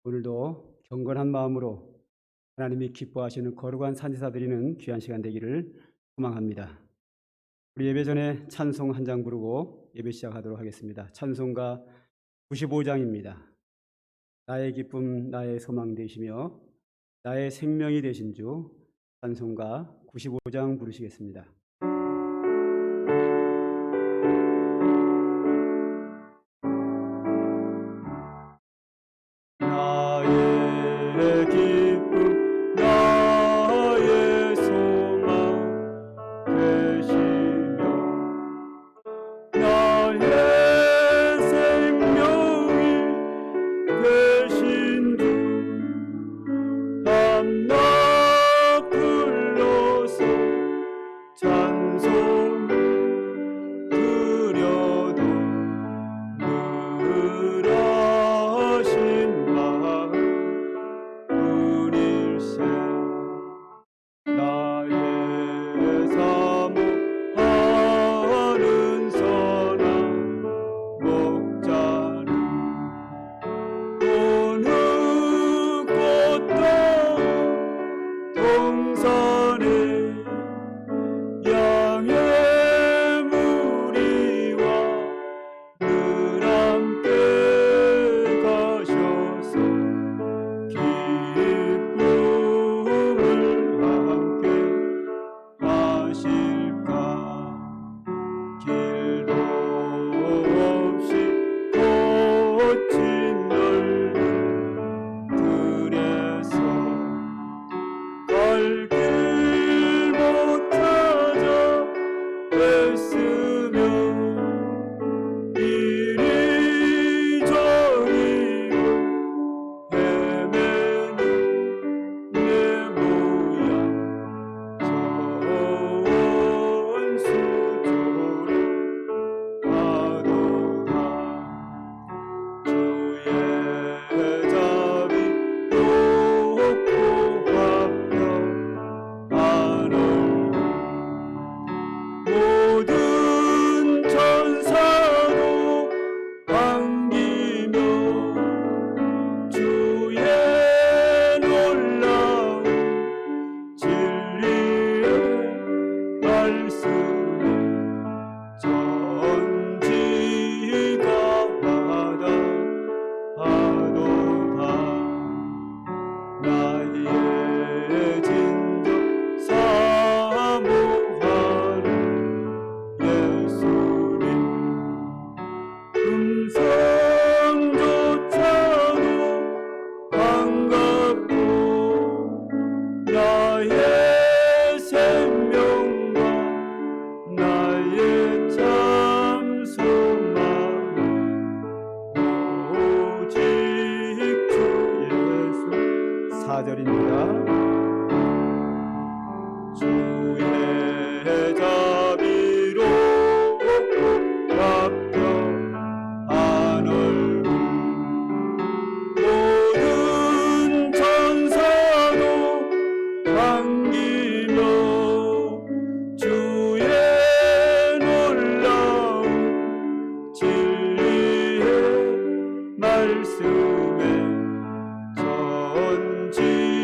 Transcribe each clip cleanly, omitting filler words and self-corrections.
오늘도 경건한 마음으로 하나님이 기뻐하시는 거룩한 산지사 드리는 귀한 시간 되기를 소망합니다. 우리 예배 전에 찬송 한 장 부르고 예배 시작하도록 하겠습니다. 찬송가 95장입니다. 나의 기쁨 나의 소망 되시며 나의 생명이 되신 주, 찬송가 95장 부르시겠습니다. 나의 기쁨 나의 소망 되시며 나의 생명이 되신 주, 밤낮 불러서 찬송 드려도 늘 하신 마음 뿐일세. 나의 사모하는 선한 목자는 어느 곳도 동산에 양의 무리와 늘 함께 가셔서 기쁨을 함께 하실까. 길도 없이 거친 넓은 들에서 갈 길 못 찾아 애쓰며 이리저리 헤매는 내 모양 저원수조로 하도다. 주의 자비 높고 화평한 얼굴 모든 천사도 반기며 주의 놀라운 진리의 말씀에 전지가 마다하도다. 나의 진정 사모하는 예수님, 음성조차도 반갑고 나의 생명과 나의 참 소망은 오직 주 예수. 4절입니다. 주의 자비롭고 화평한 얼굴 모든 천사도 반기며 주의 놀라운 진리의 말씀에 전지가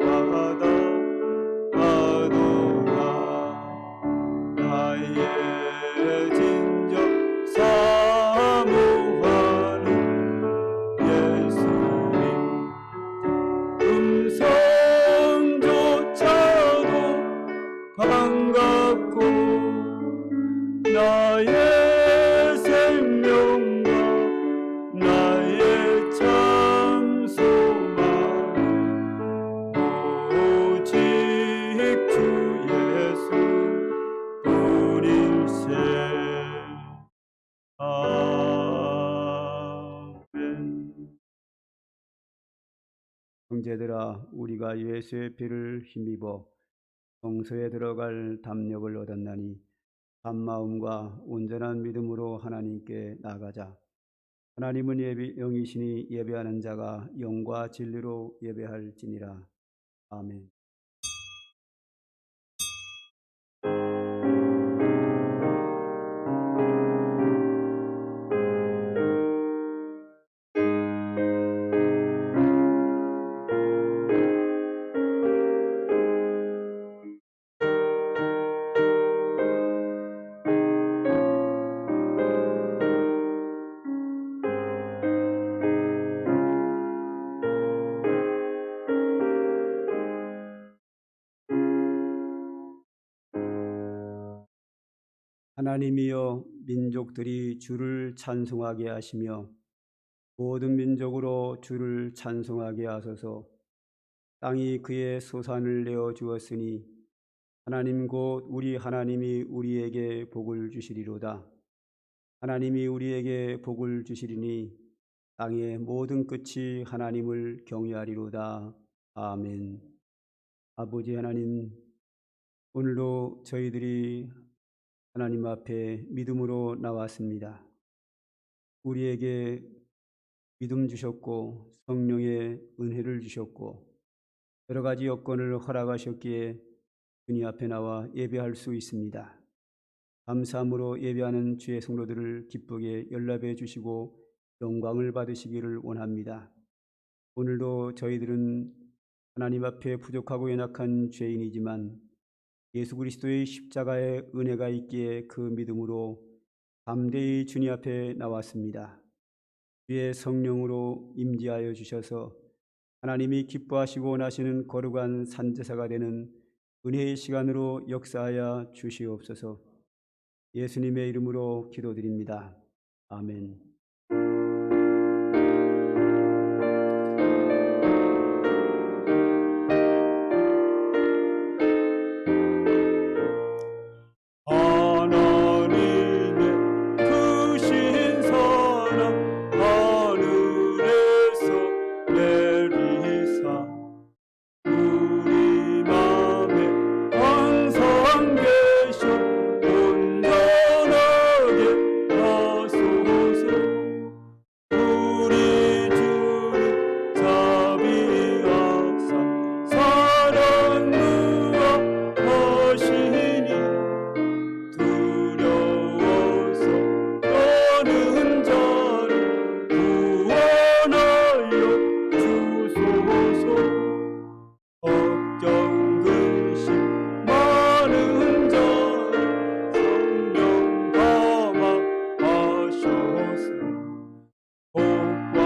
마다하도다. 나의 진정 사모하는 예수님, 음성조차도 반갑고 나의 생명과 나의 참 소망은 오직 주 예수 뿐일세. 아멘. 형제들아, 우리가 예수의 피를 힘입어 성소에 들어갈 담력을 얻었나니 한 마음과 온전한 믿음으로 하나님께 나가자. 하나님은 영이시니 예배하는 자가 영과 진리로 예배할지니라. 아멘. 하나님이여 민족들이 주를 찬송하게 하시며 모든 민족으로 주를 찬송하게 하소서. 땅이 그의 소산을 내어 주었으니 하나님 곧 우리 하나님이 우리에게 복을 주시리로다. 하나님이 우리에게 복을 주시리니 땅의 모든 끝이 하나님을 경외하리로다. 아멘. 아버지 하나님, 오늘도 저희들이 하나님 앞에 믿음으로 나왔습니다. 우리에게 믿음 주셨고 성령의 은혜를 주셨고 여러 가지 여건을 허락하셨기에 주님 앞에 나와 예배할 수 있습니다. 감사함으로 예배하는 주의 성도들을 기쁘게 연락해 주시고 영광을 받으시기를 원합니다. 오늘도 저희들은 하나님 앞에 부족하고 연약한 죄인이지만 예수 그리스도의 십자가의 은혜가 있기에 그 믿음으로 담대히 주님 앞에 나왔습니다. 주의 성령으로 임재하여 주셔서 하나님이 기뻐하시고 원하시는 거룩한 산제사가 되는 은혜의 시간으로 역사하여 주시옵소서. 예수님의 이름으로 기도드립니다. 아멘. 하나님의 크신 사랑 하늘에서 내리사 우리 맘에 항상 계셔 온전하게 하소서. 우리 주를 자비하사 사랑 누하시니 두려워서 떠는 자를 구원하여 주소서. 걱정 근심 많은 자를 성령 감화하셔서 복과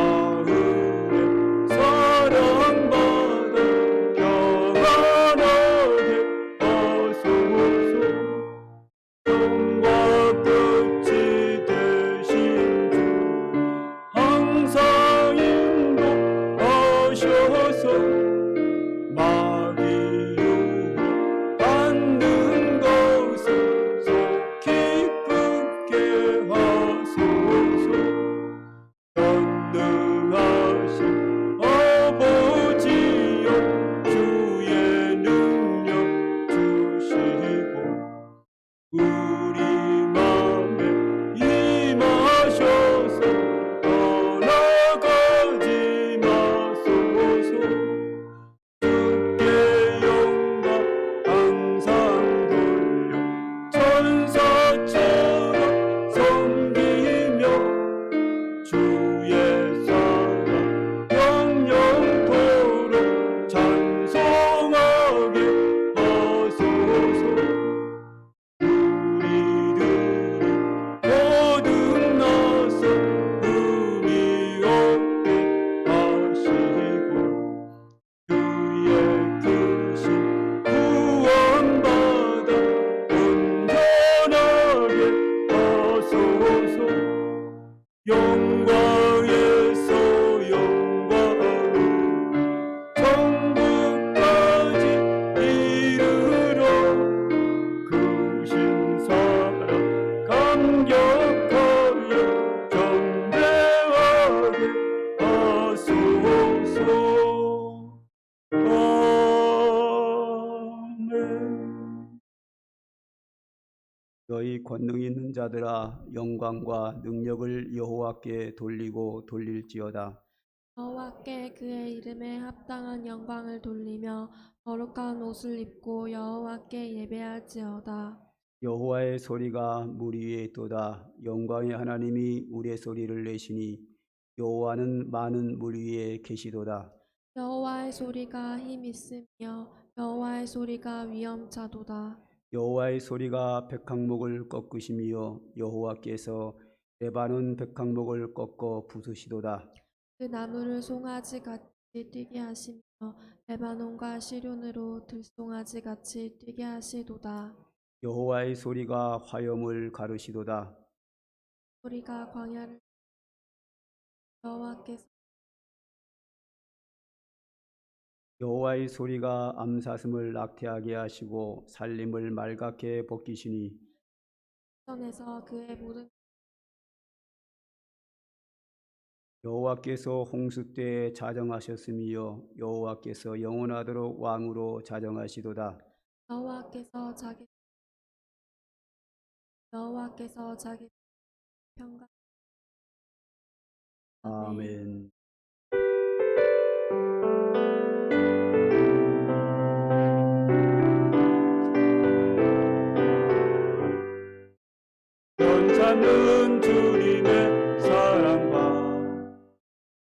은혜 사랑받아 평안하게 하소서. 영과 끝이 되신 주 항상 인도하셔서 마귀 유혹 받는 것을 속히 끊게 하소서. 전능하신 아버지여 주의 능력 주시고 우리 맘에 임하셔서 떠나가지 마소서. 주께 영광 항상 돌려 천사처럼 섬기며 주의 사랑 영영토록 찬송하게 하소서. 우리들이 거듭나서 의미 없게 하시고 주의 크신 구원받아 온전하게 하소서. 영광에서 영광으로 천국까지 이르러 크신 사랑 감격하여 경배하게 하소서. 아멘. 너희 권능 있는 자들아 영광과 능력을 여호와께 돌리고 돌릴지어다. 여호와께 그의 이름에 합당한 영광을 돌리며 거룩한 옷을 입고 여호와께 예배할지어다. 여호와의 소리가 물 위에 있도다. 영광의 하나님이 우리의 소리를 내시니 여호와는 많은 물 위에 계시도다. 여호와의 소리가 힘 있으며 여호와의 소리가 위엄차도다. 여호와의 소리가 백항목을 꺾으시며 여호와께서 레바논 백항목을 꺾어 부수시도다. 그 나무를 송아지 같이 뛰게 하시며 레바논과 시륜으로 들송아지 같이 뛰게 하시도다. 여호와의 소리가 화염을 가르시도다. 소리가 광야를 여호와께서 여호와의 소리가 암사슴을 낙태하게 하시고 살림을 말갛게 벗기시니 전에서 그의 모든 여호와께서 홍수 때에 자정하셨으며 여호와께서 영원하도록 왕으로 자정하시도다. 여호와께서 자기 평강 아멘. 연찮는 주님의 사랑과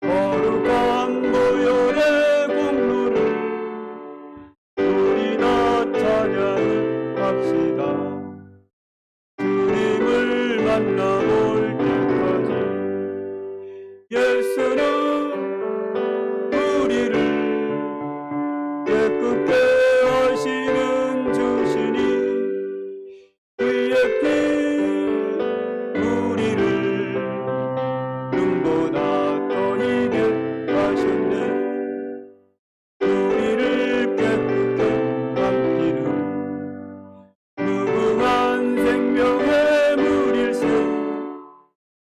거룩한 보혈의 공로를 우리 다 찬양합시다. 주님을 만나볼 때까지 예수는 우리를 깨끗게 하시는 주시니 그의 피 우리를 눈보다 더 희게 하셨네. 우리를 깨끗게 감기는 무궁한 생명의 물일세.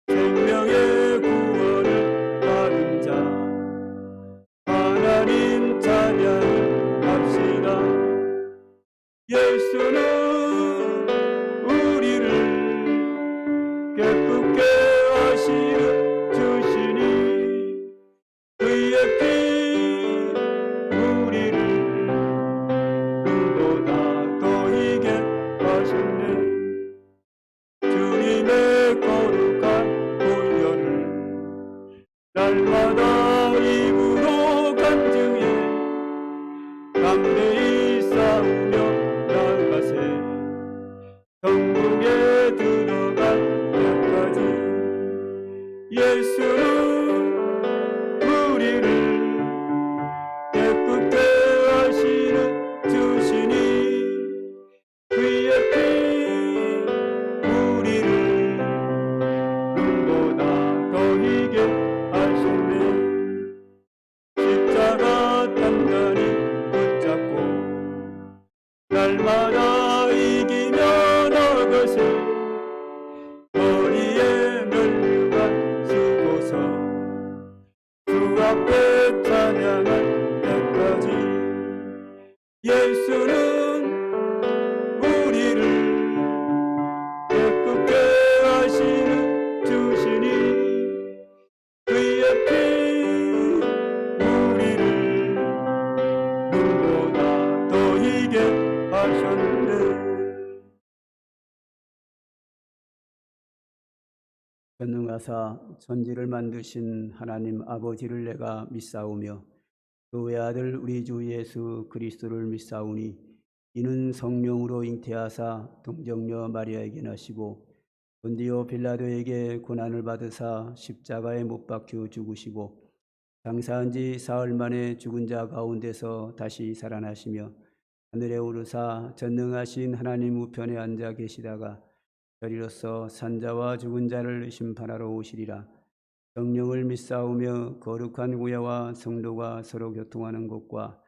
생명의 구원을 받은 자 하나님 찬양합시다. 예수는 우리를 깨끗게 하시는 주시니 그의 피 우리를 눈보다 더 희게 하셨네. 주님의 거룩한 보혈을 날마다 입으로 간증해 담대히 싸우며 나아가세. 천국에 들어갈 때까지 예수는 우리를 깨끗게 하시는 주시니 그의 피 우리를 눈보다 더 희게 하셨네. 십자가 단단히 붙잡고 날마다 이기며 나가세. 머리에 멸류관 쓰고서 주 앞에 찬양할 때까지 예수는 우리를 깨끗게 하시는 주시니 그의 피 우리를 눈보다 더 희게 하셨네. 전능하사 천지를 만드신 하나님 아버지를 내가 믿사오며 그 외아들 우리 주 예수 그리스도를 믿사오니 이는 성령으로 잉태하사 동정녀 마리아에게 나시고 본디오 빌라도에게 고난을 받으사 십자가에 못 박혀 죽으시고 장사한 지 사흘 만에 죽은 자 가운데서 다시 살아나시며 하늘에 오르사 전능하신 하나님 우편에 앉아 계시다가 저리로서 산자와 죽은 자를 심판하러 오시리라. 성령을 믿사오며 거룩한 구야와 성도가 서로 교통하는 것과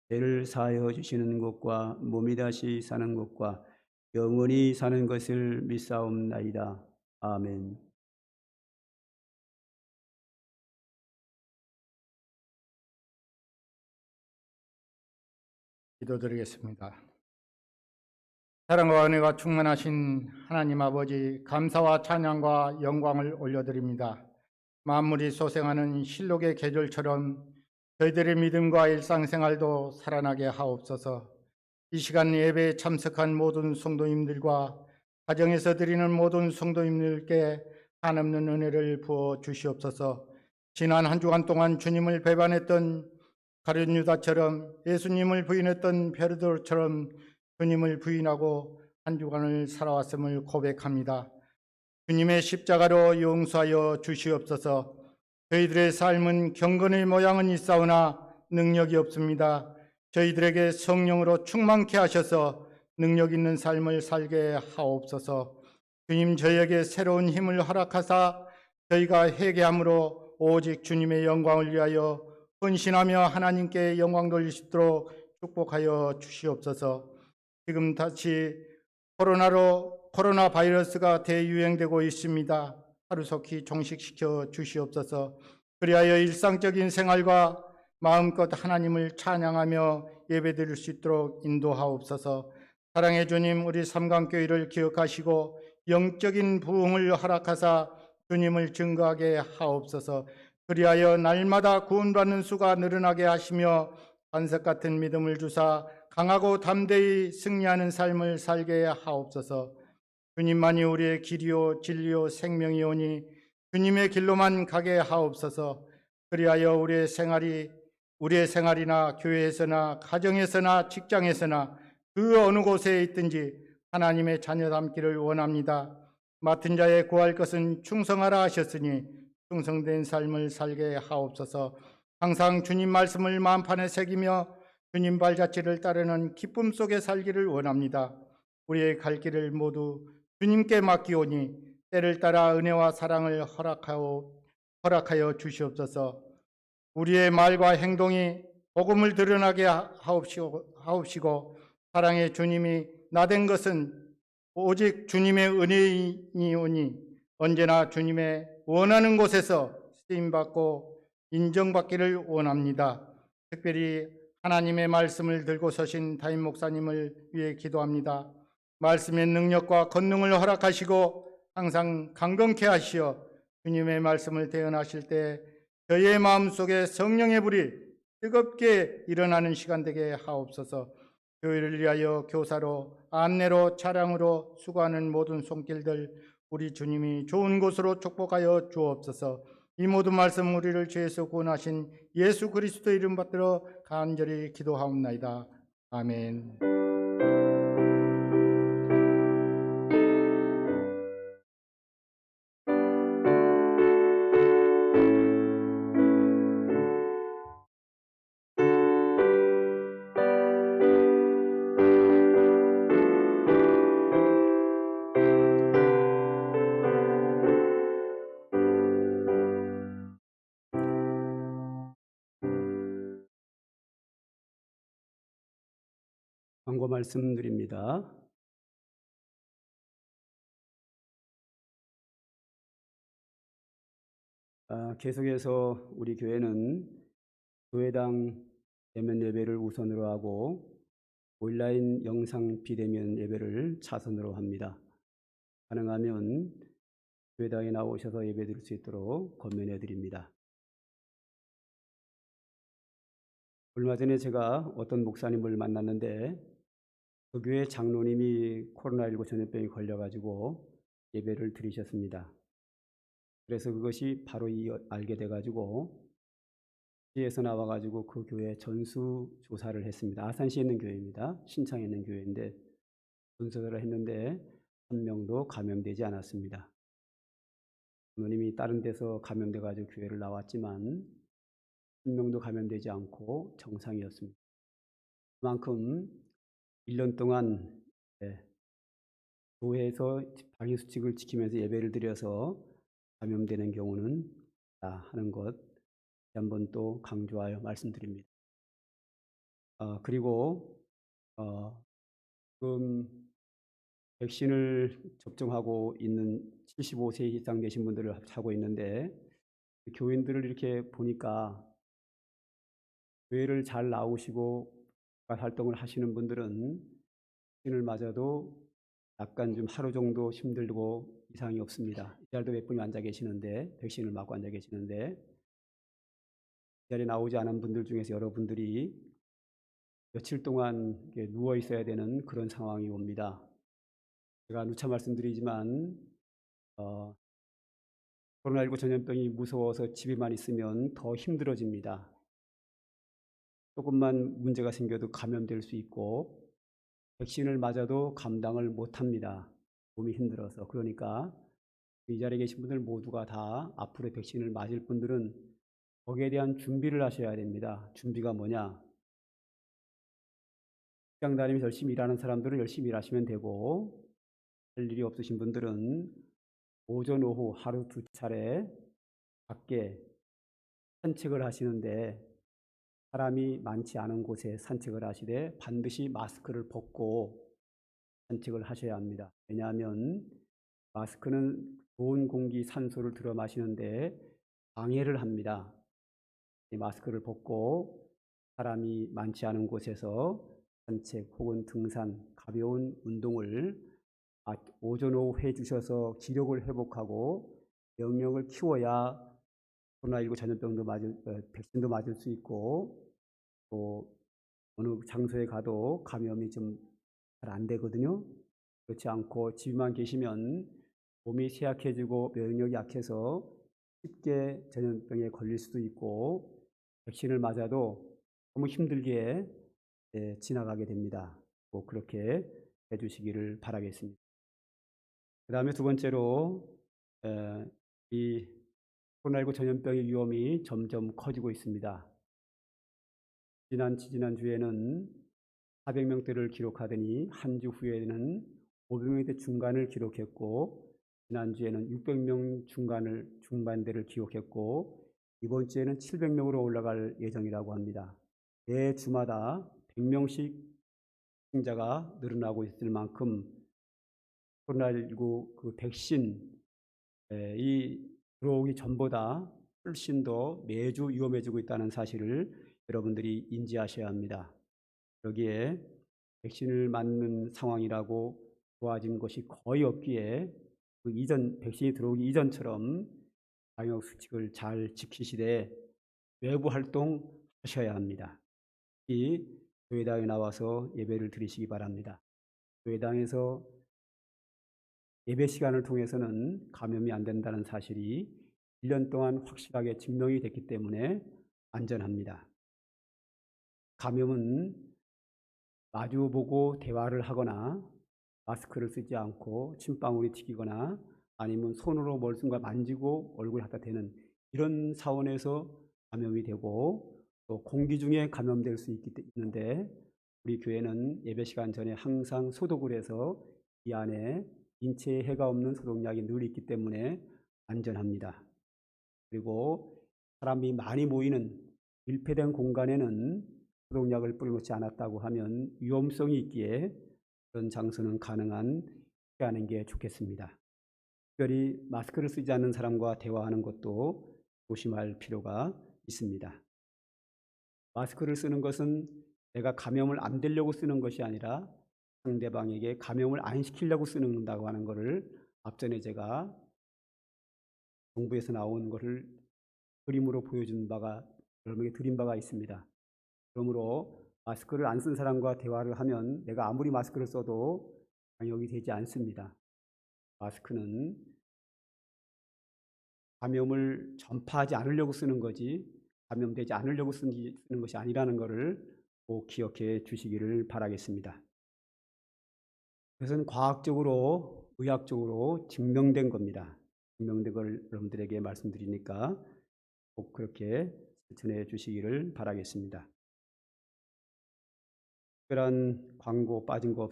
죄를 사하여 주시는 것과 몸이 다시 사는 것과 영원히 사는 것을 믿사옵나이다. 아멘. 기도드리겠습니다. 사랑과 은혜가 충만하신 하나님 아버지, 감사와 찬양과 영광을 올려드립니다. 만물이 소생하는 실록의 계절처럼 저희들의 믿음과 일상생활도 살아나게 하옵소서. 이 시간 예배에 참석한 모든 성도님들과 가정에서 드리는 모든 성도님들께 한없는 은혜를 부어 주시옵소서. 지난 한 주간 동안 주님을 배반했던 가룟 유다처럼, 예수님을 부인했던 베드로처럼 주님을 부인하고 한 주간을 살아왔음을 고백합니다. 주님의 십자가로 용서하여 주시옵소서. 저희들의 삶은 경건의 모양은 있사오나 능력이 없습니다. 저희들에게 성령으로 충만케 하셔서 능력 있는 삶을 살게 하옵소서. 주님, 저희에게 새로운 힘을 허락하사 저희가 회개함으로 오직 주님의 영광을 위하여 헌신하며 하나님께 영광 돌릴 수 있도록 축복하여 주시옵소서. 지금 다시 코로나 바이러스가 대유행되고 있습니다. 하루속히 종식시켜 주시옵소서. 그리하여 일상적인 생활과 마음껏 하나님을 찬양하며 예배드릴 수 있도록 인도하옵소서. 사랑의 주님, 우리 삼강교회를 기억하시고 영적인 부흥을 허락하사 주님을 증거하게 하옵소서. 그리하여 날마다 구원받는 수가 늘어나게 하시며 반석 같은 믿음을 주사 강하고 담대히 승리하는 삶을 살게 하옵소서. 주님만이 우리의 길이요 진리요 생명이오니 주님의 길로만 가게 하옵소서. 그리하여 우리의 생활이나 교회에서나 가정에서나 직장에서나 그 어느 곳에 있든지 하나님의 자녀 담기를 원합니다. 맡은 자의 구할 것은 충성하라 하셨으니 충성된 삶을 살게 하옵소서. 항상 주님 말씀을 마음판에 새기며 주님 발자취를 따르는 기쁨 속에 살기를 원합니다. 우리의 갈 길을 모두 주님께 맡기오니 때를 따라 은혜와 사랑을 허락하여 주시옵소서. 우리의 말과 행동이 복음을 드러나게 하옵시고 사랑의 주님이 나된 것은 오직 주님의 은혜이오니 언제나 주님의 원하는 곳에서 쓰임받고 인정받기를 원합니다. 특별히 하나님의 말씀을 들고 서신 담임 목사님을 위해 기도합니다. 말씀의 능력과 권능을 허락하시고 항상 강건케 하시어 주님의 말씀을 대언하실 때 저희의 마음속에 성령의 불이 뜨겁게 일어나는 시간 되게 하옵소서. 교회를 위하여 교사로 안내로 차량으로 수고하는 모든 손길들 우리 주님이 좋은 곳으로 축복하여 주옵소서. 이 모든 말씀 우리를 죄에서 구원하신 예수 그리스도 이름 받들어 간절히 기도하옵나이다. 아멘. 광고 말씀드립니다. 계속해서 우리 교회는 교회당 대면 예배를 우선으로 하고 온라인 영상 비대면 예배를 차선으로 합니다. 가능하면 교회당에 나오셔서 예배드릴 수 있도록 권면해 드립니다. 얼마 전에 제가 어떤 목사님을 만났는데 그 교회 장로님이 코로나19 전염병에 걸려가지고 예배를 드리셨습니다. 그래서 그것이 바로 알게 돼가지고 시에서 나와가지고 그 교회 전수 조사를 했습니다. 아산시에 있는 교회입니다. 신창에 있는 교회인데 전수조사를 했는데 한 명도 감염되지 않았습니다. 장로님이 다른 데서 감염돼가지고 교회를 나왔지만 한 명도 감염되지 않고 정상이었습니다. 그만큼 1년 동안 교회에서 방역수칙을 지키면서 예배를 드려서 감염되는 경우는 없다 하는 것 한번 또 강조하여 말씀드립니다. 그리고 지금 백신을 접종하고 있는 75세 이상 되신 분들을 하고 있는데 교인들을 이렇게 보니까 교회를 잘 나오시고 활동을 하시는 분들은 백신을 맞아도 약간 좀 하루 정도 힘들고 이상이 없습니다. 이 자리도 몇 분이 앉아 계시는데 백신을 맞고 앉아 계시는데 이 자리에 나오지 않은 분들 중에서 여러분들이 며칠 동안 누워 있어야 되는 그런 상황이 옵니다. 제가 누차 말씀드리지만 코로나19 전염병이 무서워서 집에만 있으면 더 힘들어집니다. 조금만 문제가 생겨도 감염될 수 있고 백신을 맞아도 감당을 못합니다. 몸이 힘들어서. 그러니까 이 자리에 계신 분들 모두가 다 앞으로 백신을 맞을 분들은 거기에 대한 준비를 하셔야 됩니다. 준비가 뭐냐? 직장 다니면서 열심히 일하는 사람들은 열심히 일하시면 되고, 할 일이 없으신 분들은 오전 오후 하루 2차례 밖에 산책을 하시는데, 사람이 많지 않은 곳에 산책을 하시되 반드시 마스크를 벗고 산책을 하셔야 합니다. 왜냐하면 마스크는 좋은 공기, 산소를 들어 마시는데 방해를 합니다. 이 마스크를 벗고 사람이 많지 않은 곳에서 산책 혹은 등산, 가벼운 운동을 오전 오후 해주셔서 기력을 회복하고 면역력을 키워야 코로나19 전염병도 백신도 맞을 수 있고, 또 어느 장소에 가도 감염이 좀 잘 안 되거든요. 그렇지 않고 집에만 계시면 몸이 쇠약해지고 면역력이 약해서 쉽게 전염병에 걸릴 수도 있고, 백신을 맞아도 너무 힘들게 지나가게 됩니다. 꼭 그렇게 해주시기를 바라겠습니다. 그 다음에 두 번째로, 이 코로나19 전염병의 위험이 점점 커지고 있습니다. 지난주에는 400명대를 기록하더니 한 주 후에는 500명대 중간을 기록했고, 지난주에는 600명 중반대를 기록했고, 이번 주에는 700명으로 올라갈 예정이라고 합니다. 매 주마다 100명씩 확진자가 늘어나고 있을 만큼 코로나19 그 백신이 들어오기 전보다 훨씬 더 매주 위험해지고 있다는 사실을 여러분들이 인지하셔야 합니다. 여기에 백신을 맞는 상황이라고 좋아진 것이 거의 없기에 그 이전 백신이 들어오기 이전처럼 방역 수칙을 잘 지키시되 외부 활동 하셔야 합니다. 이 교회당에 나와서 예배를 드리시기 바랍니다. 교회당에서 예배 시간을 통해서는 감염이 안 된다는 사실이 1년 동안 확실하게 증명이 됐기 때문에 안전합니다. 감염은 마주보고 대화를 하거나 마스크를 쓰지 않고 침방울이 튀기거나 아니면 손으로 뭔가 만지고 얼굴에 갖다 대는 이런 사원에서 감염이 되고, 또 공기 중에 감염될 수 있는데, 우리 교회는 예배 시간 전에 항상 소독을 해서 이 안에 인체에 해가 없는 소독약이 늘 있기 때문에 안전합니다. 그리고 사람이 많이 모이는 밀폐된 공간에는 소독약을 뿌려놓지 않았다고 하면 위험성이 있기에 그런 장소는 가능한 피하는 게 좋겠습니다. 특별히 마스크를 쓰지 않는 사람과 대화하는 것도 조심할 필요가 있습니다. 마스크를 쓰는 것은 내가 감염을 안 되려고 쓰는 것이 아니라 상대방에게 감염을 안 시키려고 쓰는다고 하는 것을 앞전에 제가 정부에서 나온 것을 그림으로 보여준 바가 여러분에게 드린 바가 있습니다. 그러므로 마스크를 안 쓴 사람과 대화를 하면 내가 아무리 마스크를 써도 방역이 되지 않습니다. 마스크는 감염을 전파하지 않으려고 쓰는 거지 감염되지 않으려고 쓰는 것이 아니라는 것을 꼭 기억해 주시기를 바라겠습니다. 그것은 과학적으로, 의학적으로 증명된 겁니다. 증명된 걸 여러분들에게 말씀드리니까 꼭 그렇게 실천해 주시기를 바라겠습니다. 특별한 광고 빠진 거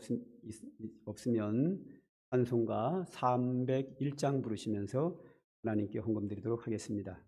없으면 찬송가 301장 부르시면서 하나님께 헌금 드리도록 하겠습니다.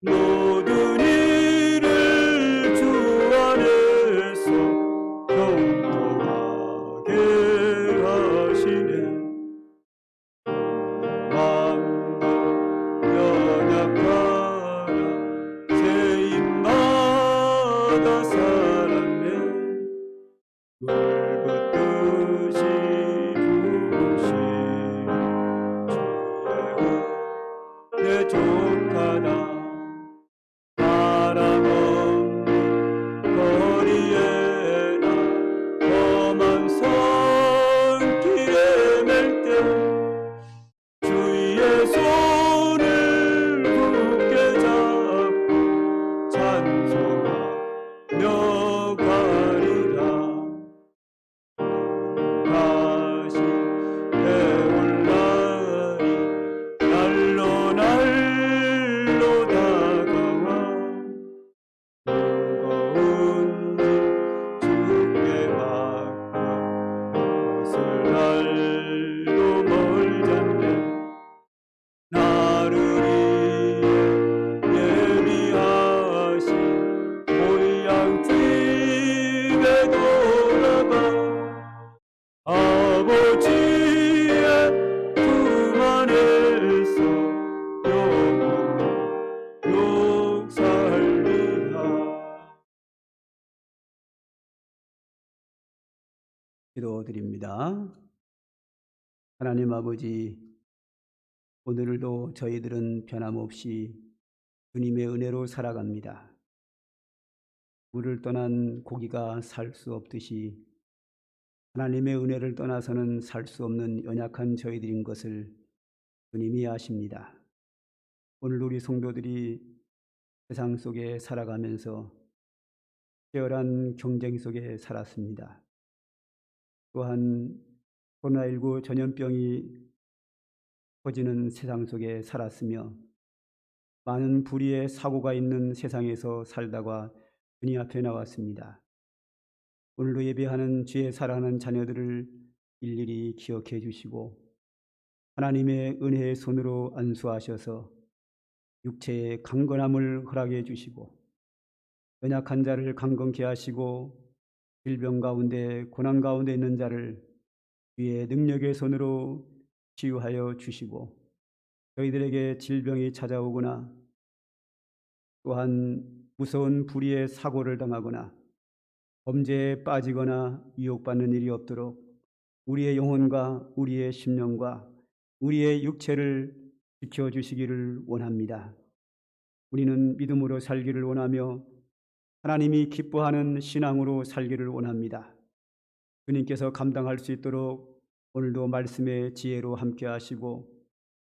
모든 일을 주 안에서 경통하게 하시네. 마음도 연약하나 새인마다 살았네. 물붓듯이 부으시 기도드립니다. 하나님 아버지, 오늘도 저희들은 변함없이 주님의 은혜로 살아갑니다. 물을 떠난 고기가 살 수 없듯이 하나님의 은혜를 떠나서는 살 수 없는 연약한 저희들인 것을 주님이 아십니다. 오늘 우리 성도들이 세상 속에 살아가면서 치열한 경쟁 속에 살았습니다. 또한 코로나19 전염병이 퍼지는 세상 속에 살았으며 많은 불의의 사고가 있는 세상에서 살다가 주님 앞에 나왔습니다. 오늘도 예배하는 주의 사랑하는 자녀들을 일일이 기억해 주시고 하나님의 은혜의 손으로 안수하셔서 육체의 강건함을 허락해 주시고 연약한 자를 강건케 하시고 질병 가운데 고난 가운데 있는 자를 주의 능력의 손으로 치유하여 주시고 저희들에게 질병이 찾아오거나 또한 무서운 불의의 사고를 당하거나 범죄에 빠지거나 유혹받는 일이 없도록 우리의 영혼과 우리의 심령과 우리의 육체를 지켜주시기를 원합니다. 우리는 믿음으로 살기를 원하며 하나님이 기뻐하는 신앙으로 살기를 원합니다. 주님께서 감당할 수 있도록 오늘도 말씀의 지혜로 함께 하시고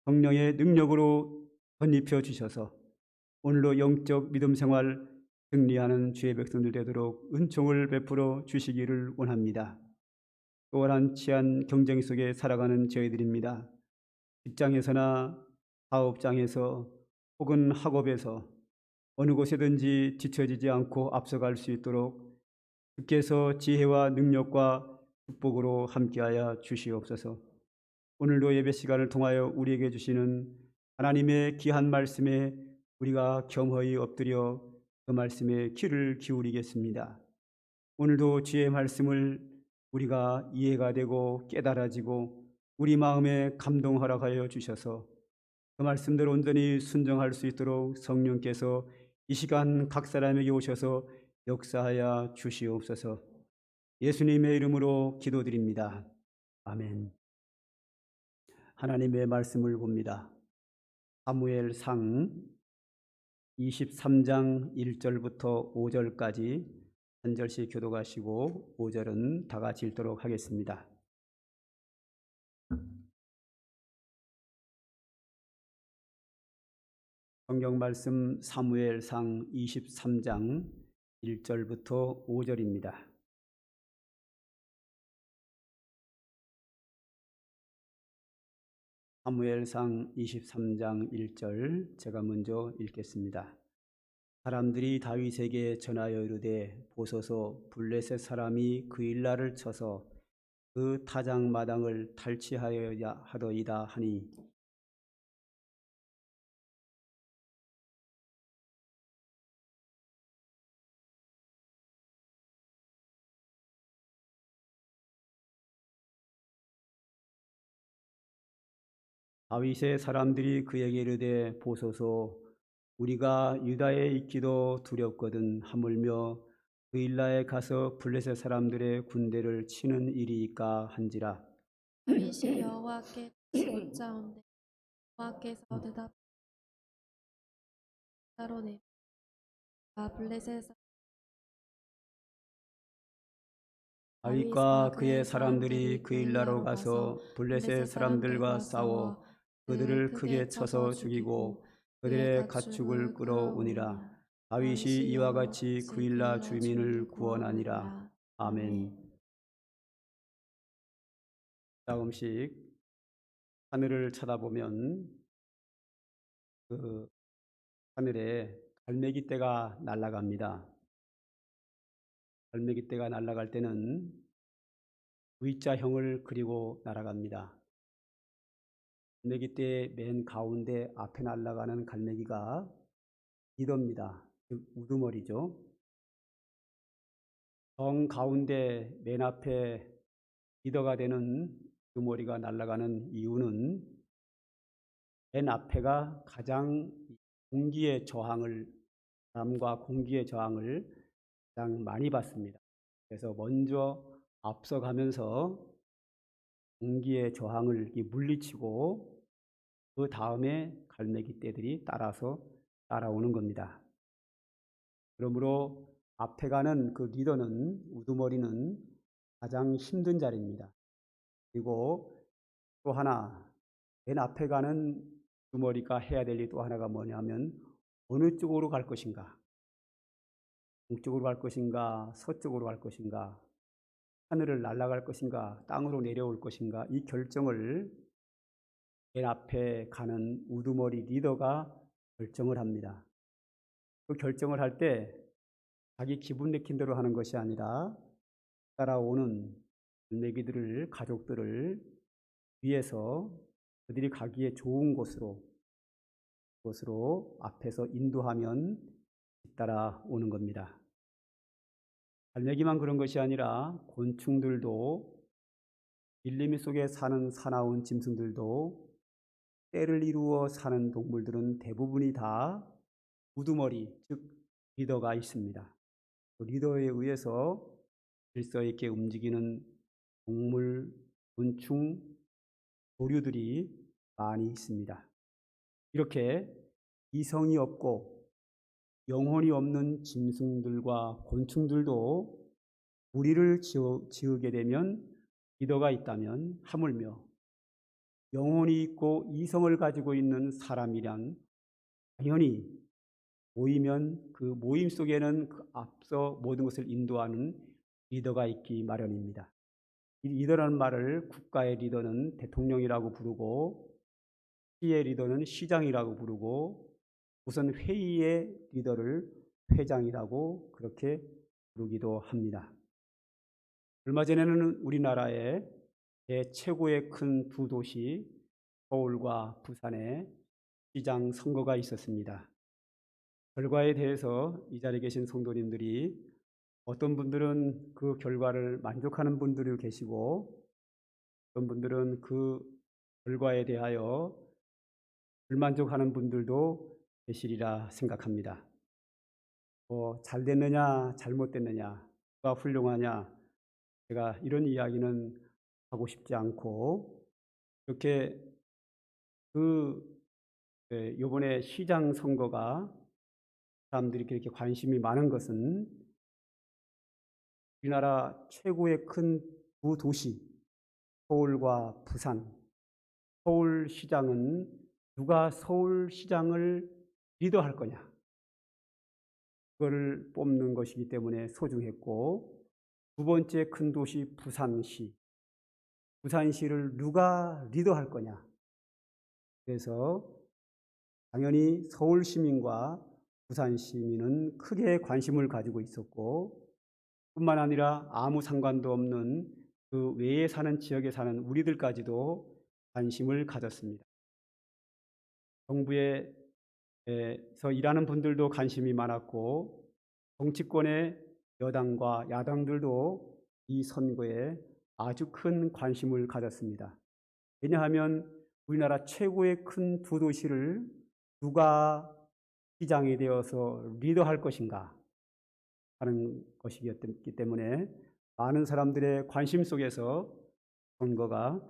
성령의 능력으로 덧입혀 주셔서 오늘도 영적 믿음 생활 승리하는 주의 백성들 되도록 은총을 베풀어 주시기를 원합니다. 또한 치안 경쟁 속에 살아가는 저희들입니다. 직장에서나 사업장에서 혹은 학업에서 어느 곳에든지 지쳐지지 않고 앞서갈 수 있도록 주께서 지혜와 능력과 축복으로 함께하여 주시옵소서. 오늘도 예배 시간을 통하여 우리에게 주시는 하나님의 귀한 말씀에 우리가 겸허히 엎드려 그 말씀에 귀를 기울이겠습니다. 오늘도 주의 말씀을 우리가 이해가 되고 깨달아지고 우리 마음에 감동 허락하여 주셔서 그 말씀대로 온전히 순종할 수 있도록 성령께서 이 시간 각 사람에게 오셔서 역사하여 주시옵소서. 예수님의 이름으로 기도드립니다. 아멘. 하나님의 말씀을 봅니다. 사무엘상 23장 1절부터 5절까지 한 절씩 교독하시고 5절은 다 같이 읽도록 하겠습니다. 성경 말씀 사무엘상 23장 1절부터 5절입니다. 사무엘상 23장 1절 제가 먼저 읽겠습니다. 사람들이 다윗에게 전하여 이르되 보소서 블레셋 사람이 그 일라를 쳐서 그 타작 마당을 탈취하여야 하더이다 하니 다윗의 사람들이 그에게 이르되 보소서 우리가 유다에 있기도 두렵거든 하물며 그 일라에 가서 블레셋 사람들의 군대를 치는 일이니까 한지라. 다윗이 여호와께 묻자온대 여호와께서 대답하러 내가 블레셋 다윗과 그의 사람들이 그 일라로 가서 블레셋 사람들과 싸워 그들을 크게 쳐서 죽이고 그들의 가축을 끌어오니라. 다윗이 이와 같이 그 일라 주민을 구원하니라. 아멘. 조금씩 하늘을 쳐다보면 그 하늘에 갈매기떼가 날아갑니다. 갈매기떼가 날아갈 때는 V자형을 그리고 날아갑니다. 갈매기떼의 맨 가운데 앞에 날아가는 갈매기가 리더입니다. 즉 우두머리죠. 정 가운데 맨 앞에 리더가 되는 우두머리가 날아가는 이유는 맨 앞에가 가장 공기의 저항을 바람과 공기의 저항을 가장 많이 받습니다. 그래서 먼저 앞서가면서 공기의 저항을 물리치고 그 다음에 갈매기 떼들이 따라서 따라오는 겁니다. 그러므로 앞에 가는 그 리더는, 우두머리는 가장 힘든 자리입니다. 그리고 또 하나, 맨 앞에 가는 우두머리가 해야 될 일 또 하나가 뭐냐면 어느 쪽으로 갈 것인가, 동쪽으로 갈 것인가, 서쪽으로 갈 것인가, 하늘을 날아갈 것인가, 땅으로 내려올 것인가, 이 결정을 맨 앞에 가는 우두머리 리더가 결정을 합니다. 그 결정을 할 때 자기 기분 내킨 대로 하는 것이 아니라 따라오는 갈매기들을, 가족들을 위해서 그들이 가기에 좋은 곳으로 앞에서 인도하면 뒤따라오는 겁니다. 갈매기만 그런 것이 아니라 곤충들도, 밀림이 속에 사는 사나운 짐승들도, 때를 이루어 사는 동물들은 대부분이 다 우두머리, 즉 리더가 있습니다. 그 리더에 의해서 질서 있게 움직이는 동물, 곤충, 조류들이 많이 있습니다. 이렇게 이성이 없고 영혼이 없는 짐승들과 곤충들도 무리를 지으게 되면, 리더가 있다면, 하물며 영혼이 있고 이성을 가지고 있는 사람이란 당연히 모이면 그 모임 속에는 그 앞서 모든 것을 인도하는 리더가 있기 마련입니다. 이 리더라는 말을 국가의 리더는 대통령이라고 부르고, 시의 리더는 시장이라고 부르고, 우선 회의의 리더를 회장이라고 그렇게 부르기도 합니다. 얼마 전에는 우리나라의 최고의 큰 두 도시 서울과 부산에 시장 선거가 있었습니다. 결과에 대해서 이 자리에 계신 성도님들이 어떤 분들은 그 결과를 만족하는 분들이 계시고, 어떤 분들은 그 결과에 대하여 불만족하는 분들도 계시리라 생각합니다. 잘 됐느냐 잘못됐느냐, 누가 훌륭하냐, 제가 이런 이야기는 하고 싶지 않고, 이렇게 이번에 시장 선거가 사람들이 그렇게 관심이 많은 것은 우리나라 최고의 큰 두 도시 서울과 부산, 서울시장은 누가 서울시장을 리더할 거냐, 그거를 뽑는 것이기 때문에 소중했고, 두 번째 큰 도시 부산시를 누가 리더할 거냐, 그래서 당연히 서울 시민과 부산 시민은 크게 관심을 가지고 있었고, 뿐만 아니라 아무 상관도 없는 그 외에 사는 지역에 사는 우리들까지도 관심을 가졌습니다. 정부에서 일하는 분들도 관심이 많았고, 정치권의 여당과 야당들도 이 선거에 아주 큰 관심을 가졌습니다. 왜냐하면 우리나라 최고의 큰 두 도시를 누가 시장이 되어서 리더할 것인가 하는 것이었기 때문에 많은 사람들의 관심 속에서 선거가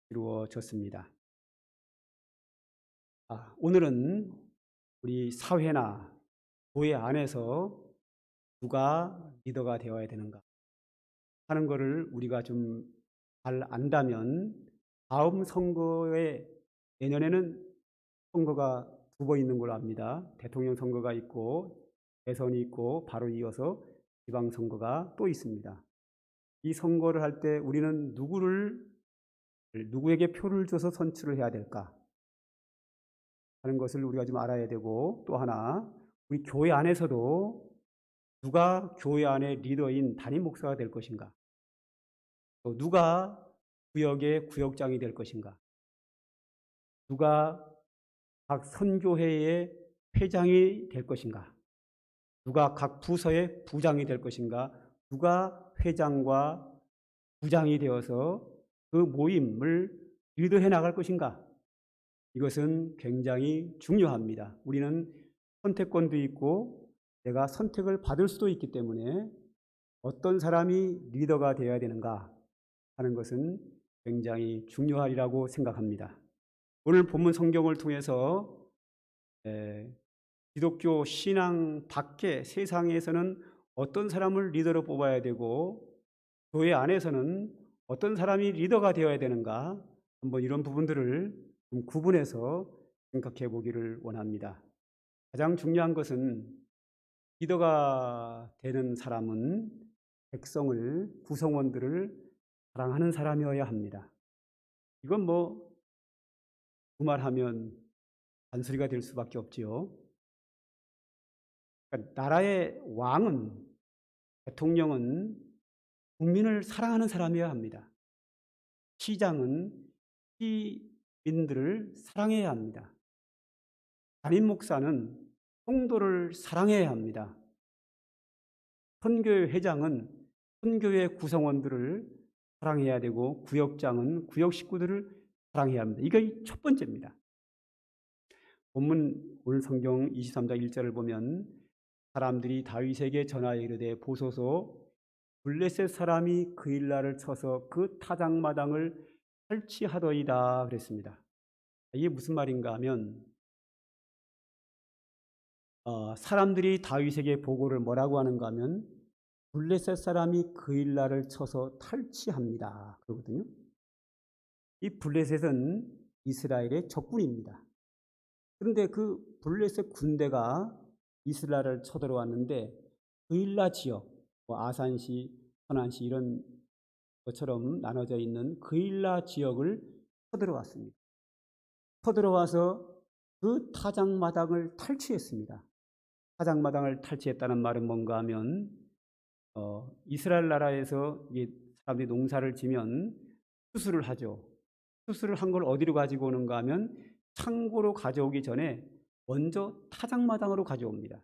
이루어졌습니다. 오늘은 우리 사회나 교회 안에서 누가 리더가 되어야 되는가 하는 것을 우리가 좀 잘 안다면, 다음 선거에, 내년에는 선거가 두 번 있는 걸로 압니다. 대통령 선거가 있고 대선이 있고 바로 이어서 지방선거가 또 있습니다. 이 선거를 할 때 우리는 누구에게 표를 줘서 선출을 해야 될까 하는 것을 우리가 좀 알아야 되고, 또 하나, 우리 교회 안에서도 누가 교회 안의 리더인 담임 목사가 될 것인가, 또 누가 구역의 구역장이 될 것인가, 누가 각 선교회의 회장이 될 것인가, 누가 각 부서의 부장이 될 것인가, 누가 회장과 부장이 되어서 그 모임을 리더해 나갈 것인가, 이것은 굉장히 중요합니다. 우리는 선택권도 있고 내가 선택을 받을 수도 있기 때문에 어떤 사람이 리더가 되어야 되는가 하는 것은 굉장히 중요하리라고 생각합니다. 오늘 본문 성경을 통해서 기독교 신앙 밖에 세상에서는 어떤 사람을 리더로 뽑아야 되고 교회 안에서는 어떤 사람이 리더가 되어야 되는가, 한번 이런 부분들을 좀 구분해서 생각해 보기를 원합니다. 가장 중요한 것은 리더가 되는 사람은 백성을, 구성원들을 사랑하는 사람이어야 합니다. 이건 뭐 두말하면 잔소리가 될 수밖에 없지요. 그러니까 나라의 왕은, 대통령은 국민을 사랑하는 사람이어야 합니다. 시장은 시민들을 사랑해야 합니다. 담임 목사는 성도를 사랑해야 합니다. 선교회 회장은 선교회 구성원들을 사랑해야 되고, 구역장은 구역 식구들을 사랑해야 합니다. 이게 첫 번째입니다. 본문 오늘 성경 23장 1절을 보면 사람들이 다윗에게 전하여 이르되 보소서 블레셋 사람이 그 일날을 쳐서 그 타작마당을 설치하더이다 그랬습니다. 이게 무슨 말인가 하면 사람들이 다윗에게 보고를 뭐라고 하는가 하면 블레셋 사람이 그 일날을 쳐서 탈취합니다 그러거든요. 이 블레셋은 이스라엘의 적군입니다. 그런데 그 블레셋 군대가 이스라엘을 쳐들어왔는데 그일라 지역, 아산시, 선안시 이런 것처럼 나눠져 있는 그일라 지역을 쳐들어왔습니다. 쳐들어와서 그 타작마당을 탈취했습니다. 타작마당을 탈취했다는 말은 뭔가 하면 이스라엘 나라에서 사람들이 농사를 지면 추수를 하죠. 추수를 한 걸 어디로 가지고 오는가 하면 창고로 가져오기 전에 먼저 타작마당으로 가져옵니다.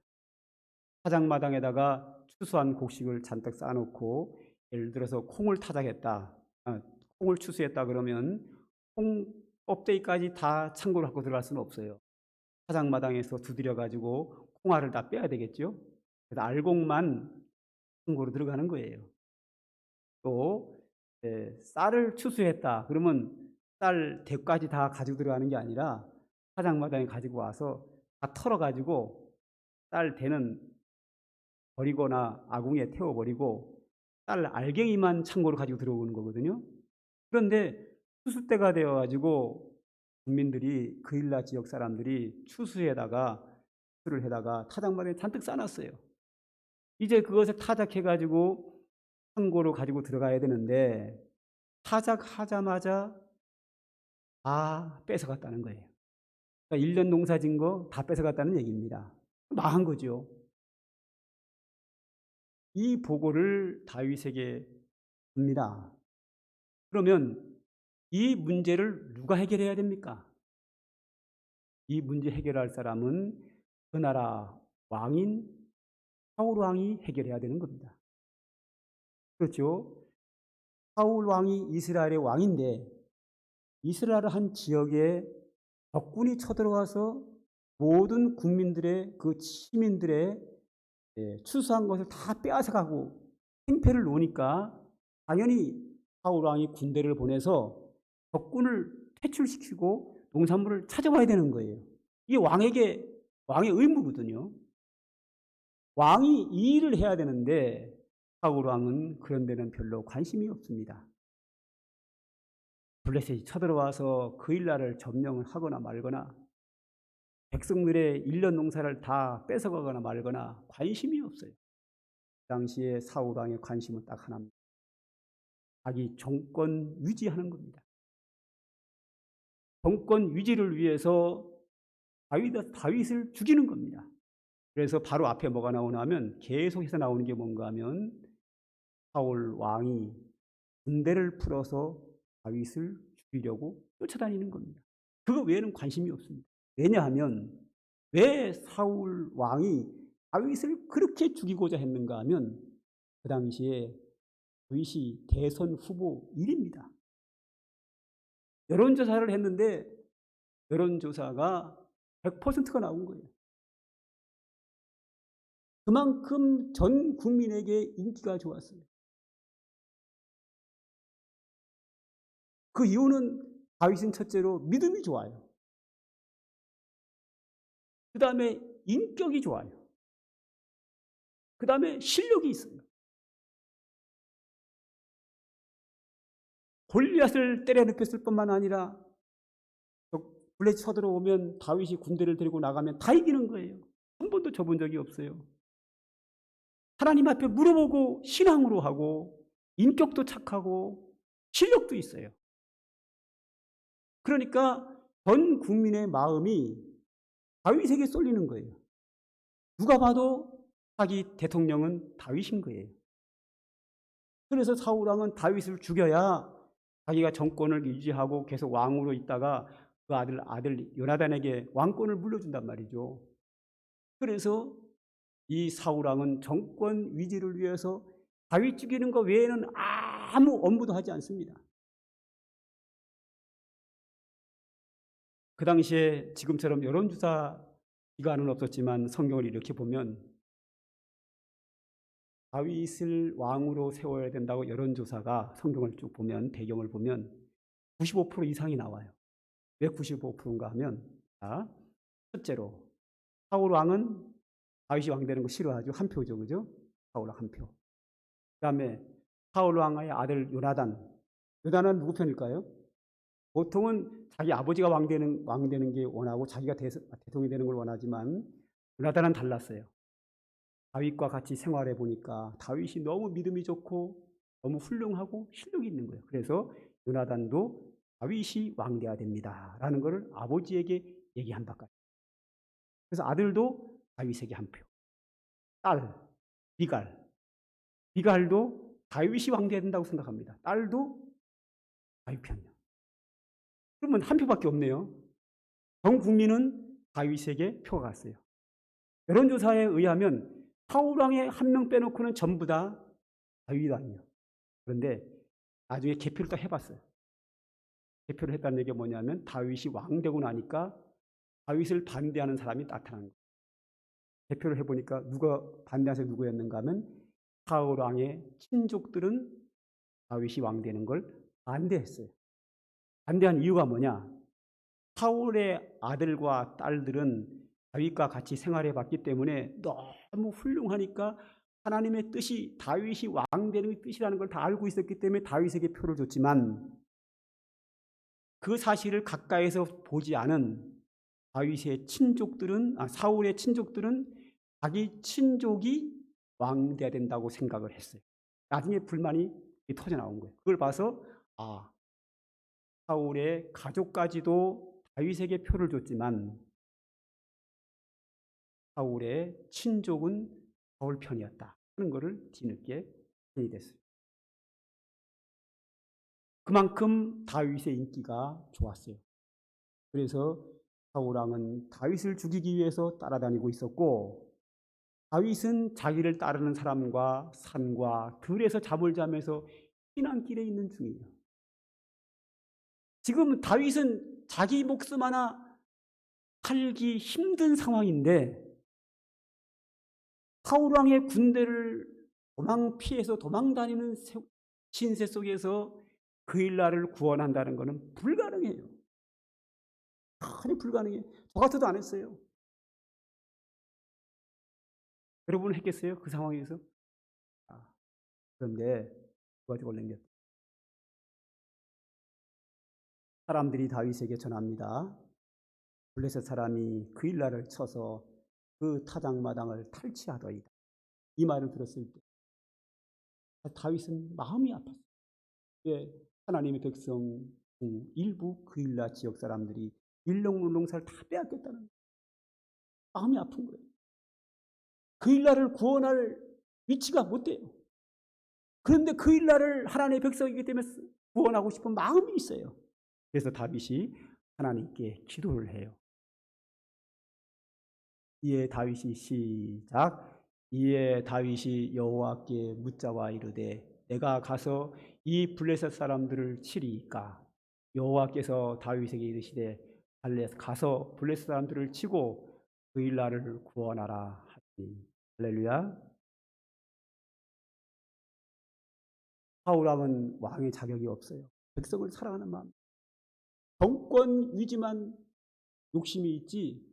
타작마당에다가 추수한 곡식을 잔뜩 쌓아놓고, 예를 들어서 콩을 타작했다, 콩을 추수했다 그러면 콩 껍데기까지 다 창고로 갖고 들어갈 수는 없어요. 타작마당에서 두드려 가지고 콩알을 다 빼야 되겠죠. 그래서 알곡만 창고로 들어가는 거예요. 또 쌀을 추수했다 그러면 쌀 대까지 다 가지고 들어가는 게 아니라 타작마당에 가지고 와서 다 털어가지고 쌀 대는 버리거나 아궁이에 태워버리고 쌀 알갱이만 창고로 가지고 들어오는 거거든요. 그런데 추수 때가 되어가지고 국민들이, 그일라 지역 사람들이 추수를 해다가 타작마당에 잔뜩 싸놨어요. 이제 그것을 타작해가지고 창고로 가지고 들어가야 되는데 타작하자마자 다 뺏어갔다는 거예요. 그러니까 1년 농사 진 거 다 뺏어갔다는 얘기입니다. 망한 거죠. 이 보고를 다윗에게 합니다. 그러면 이 문제를 누가 해결해야 됩니까? 이 문제 해결할 사람은 그 나라 왕인 사울 왕이 해결해야 되는 겁니다. 그렇죠? 사울 왕이 이스라엘의 왕인데 이스라엘 한 지역에 적군이 쳐들어와서 모든 국민들의, 그 시민들의 추수한 것을 다 빼앗아가고 행패를 놓으니까 당연히 사울 왕이 군대를 보내서 적군을 퇴출시키고 농산물을 찾아와야 되는 거예요. 이게 왕의 의무거든요. 왕이 이 일을 해야 되는데 사울 왕은 그런 데는 별로 관심이 없습니다. 블레셋이 쳐들어와서 그 일날을 점령을 하거나 말거나 백성들의 1년 농사를 다 뺏어가거나 말거나 관심이 없어요. 그 당시에 사울 왕의 관심은 딱 하나입니다. 자기 정권 유지하는 겁니다. 정권 유지를 위해서 다윗을 죽이는 겁니다. 그래서 바로 앞에 뭐가 나오나 하면 계속해서 나오는 게 뭔가 하면 사울 왕이 군대를 풀어서 다윗을 죽이려고 쫓아다니는 겁니다. 그거 외에는 관심이 없습니다. 왜냐하면 왜 사울 왕이 다윗을 그렇게 죽이고자 했는가 하면 그 당시에 다윗이 대선 후보 1위입니다. 여론조사를 했는데 여론조사가 100%가 나온 거예요. 그만큼 전 국민에게 인기가 좋았어요. 그 이유는 다윗은 첫째로 믿음이 좋아요. 그 다음에 인격이 좋아요. 그 다음에 실력이 있어요. 골리앗을 때려 눕혔을 뿐만 아니라 블레셋 쳐들어오면 다윗이 군대를 데리고 나가면 다 이기는 거예요. 한 번도 져본 적이 없어요. 하나님 앞에 물어보고 신앙으로 하고 인격도 착하고 실력도 있어요. 그러니까 전 국민의 마음이 다윗에게 쏠리는 거예요. 누가 봐도 자기 대통령은 다윗인 거예요. 그래서 사울왕은 다윗을 죽여야 자기가 정권을 유지하고 계속 왕으로 있다가 그 아들 요나단에게 왕권을 물려준단 말이죠. 그래서 이 사울왕은 정권 위지를 위해서 다윗 죽이는 것 외에는 아무 업무도 하지 않습니다. 그 당시에 지금처럼 여론조사 기관은 없었지만 성경을 이렇게 보면 다윗을 왕으로 세워야 된다고 여론조사가 성경을 쭉 보면 배경을 보면 95% 이상이 나와요. 왜 95%인가 하면 첫째로 사울 왕은 다윗이 왕 되는 거 싫어하죠. 한 표죠. 그죠? 사울 왕 한 표. 그다음에 사울 왕의 아들 요나단은 누구 편일까요? 보통은 자기 아버지가 왕 되는 게 원하고 자기가 대통령이 되는 걸 원하지만 요나단은 달랐어요. 다윗과 같이 생활해 보니까 다윗이 너무 믿음이 좋고 너무 훌륭하고 실력이 있는 거예요. 그래서 요나단도 다윗이 왕 돼야 됩니다라는 것을 아버지에게 얘기한 바까지. 그래서 아들도 다윗에게 한 표. 딸 미갈도 다윗이 왕 돼야 된다고 생각합니다. 딸도 다윗 편이요. 그러면 한 표밖에 없네요. 전 국민은 다윗에게 표가 갔어요. 여론조사에 의하면 사울 왕의 한 명 빼놓고는 전부 다 다윗 왕이요. 그런데 나중에 개표를 또 해봤어요. 개표를 했다는 얘기가 뭐냐면 다윗이 왕 되고 나니까 다윗을 반대하는 사람이 나타난 거예요. 개표를 해보니까 누가 반대해서 누구였는가 하면 사울 왕의 친족들은 다윗이 왕 되는 걸 반대했어요. 반대한 이유가 뭐냐? 사울의 아들과 딸들은 다윗과 같이 생활해 봤기 때문에 너무 훌륭하니까 하나님의 뜻이 다윗이 왕 되는 뜻이라는 걸 다 알고 있었기 때문에 다윗에게 표를 줬지만 그 사실을 가까이서 보지 않은 다윗의 사울의 친족들은 자기 친족이 왕 돼야 된다고 생각을 했어요. 나중에 불만이 터져 나온 거예요. 그걸 봐서 사울의 가족까지도 다윗에게 표를 줬지만 사울의 친족은 사울 편이었다 하는 것을 뒤늦게 인이 됐어요. 그만큼 다윗의 인기가 좋았어요. 그래서 사울 왕은 다윗을 죽이기 위해서 따라다니고 있었고 다윗은 자기를 따르는 사람과 산과 들에서 잠을 자면서 피난길에 있는 중이에요. 지금 다윗은 자기 목숨 하나 살기 힘든 상황인데 사울 왕의 군대를 피해서 도망다니는 신세 속에서 그 일날을 구원한다는 것은 불가능해요. 전혀 불가능해요. 저 같아도 안 했어요. 여러분은 했겠어요? 그 상황에서? 그런데 두 가지가 올랭겼다. 사람들이 다윗에게 전합니다. 블레셋 사람이 그 일날을 쳐서 그 타작마당을 탈취하더이다. 이 말을 들었을 때 다윗은 마음이 아팠어요. 왜 하나님의 백성 중 일부 그 일날 지역 사람들이 일렁물렁살 다 빼앗겼다는 거예요. 마음이 아픈 거예요. 그 일날을 구원할 위치가 못 돼요. 그런데 그 일날을 하나님의 백성이기 때문에 구원하고 싶은 마음이 있어요. 그래서 다윗이 하나님께 기도를 해요. 이에 다윗이 여호와께 묻자와 이르되 내가 가서 이 블레셋 사람들을 치리이까. 여호와께서 다윗에게 이르시되 가서 블레셋 사람들을 치고 그 일날을 구원하라 하시니 할렐루야. 사울왕은 왕의 자격이 없어요. 백성을 사랑하는 마음, 정권 위지만 욕심이 있지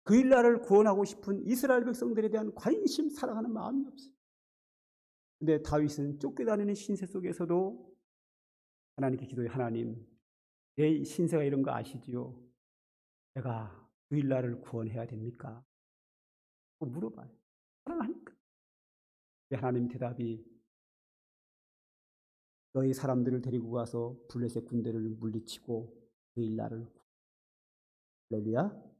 그 일나라를 구원하고 싶은 이스라엘 백성들에 대한 관심, 사랑하는 마음이 없어요. 근데 다윗은 쫓겨다니는 신세 속에서도 하나님께 기도해. 하나님, 내 신세가 이런 거 아시지요? 내가 그 일나라를 구원해야 됩니까? 물어봐요. 사랑하니까. 하나님 대답이 너희 사람들을 데리고 가서 블레셋 군대를 물리치고 그 일나라를 할렐루야.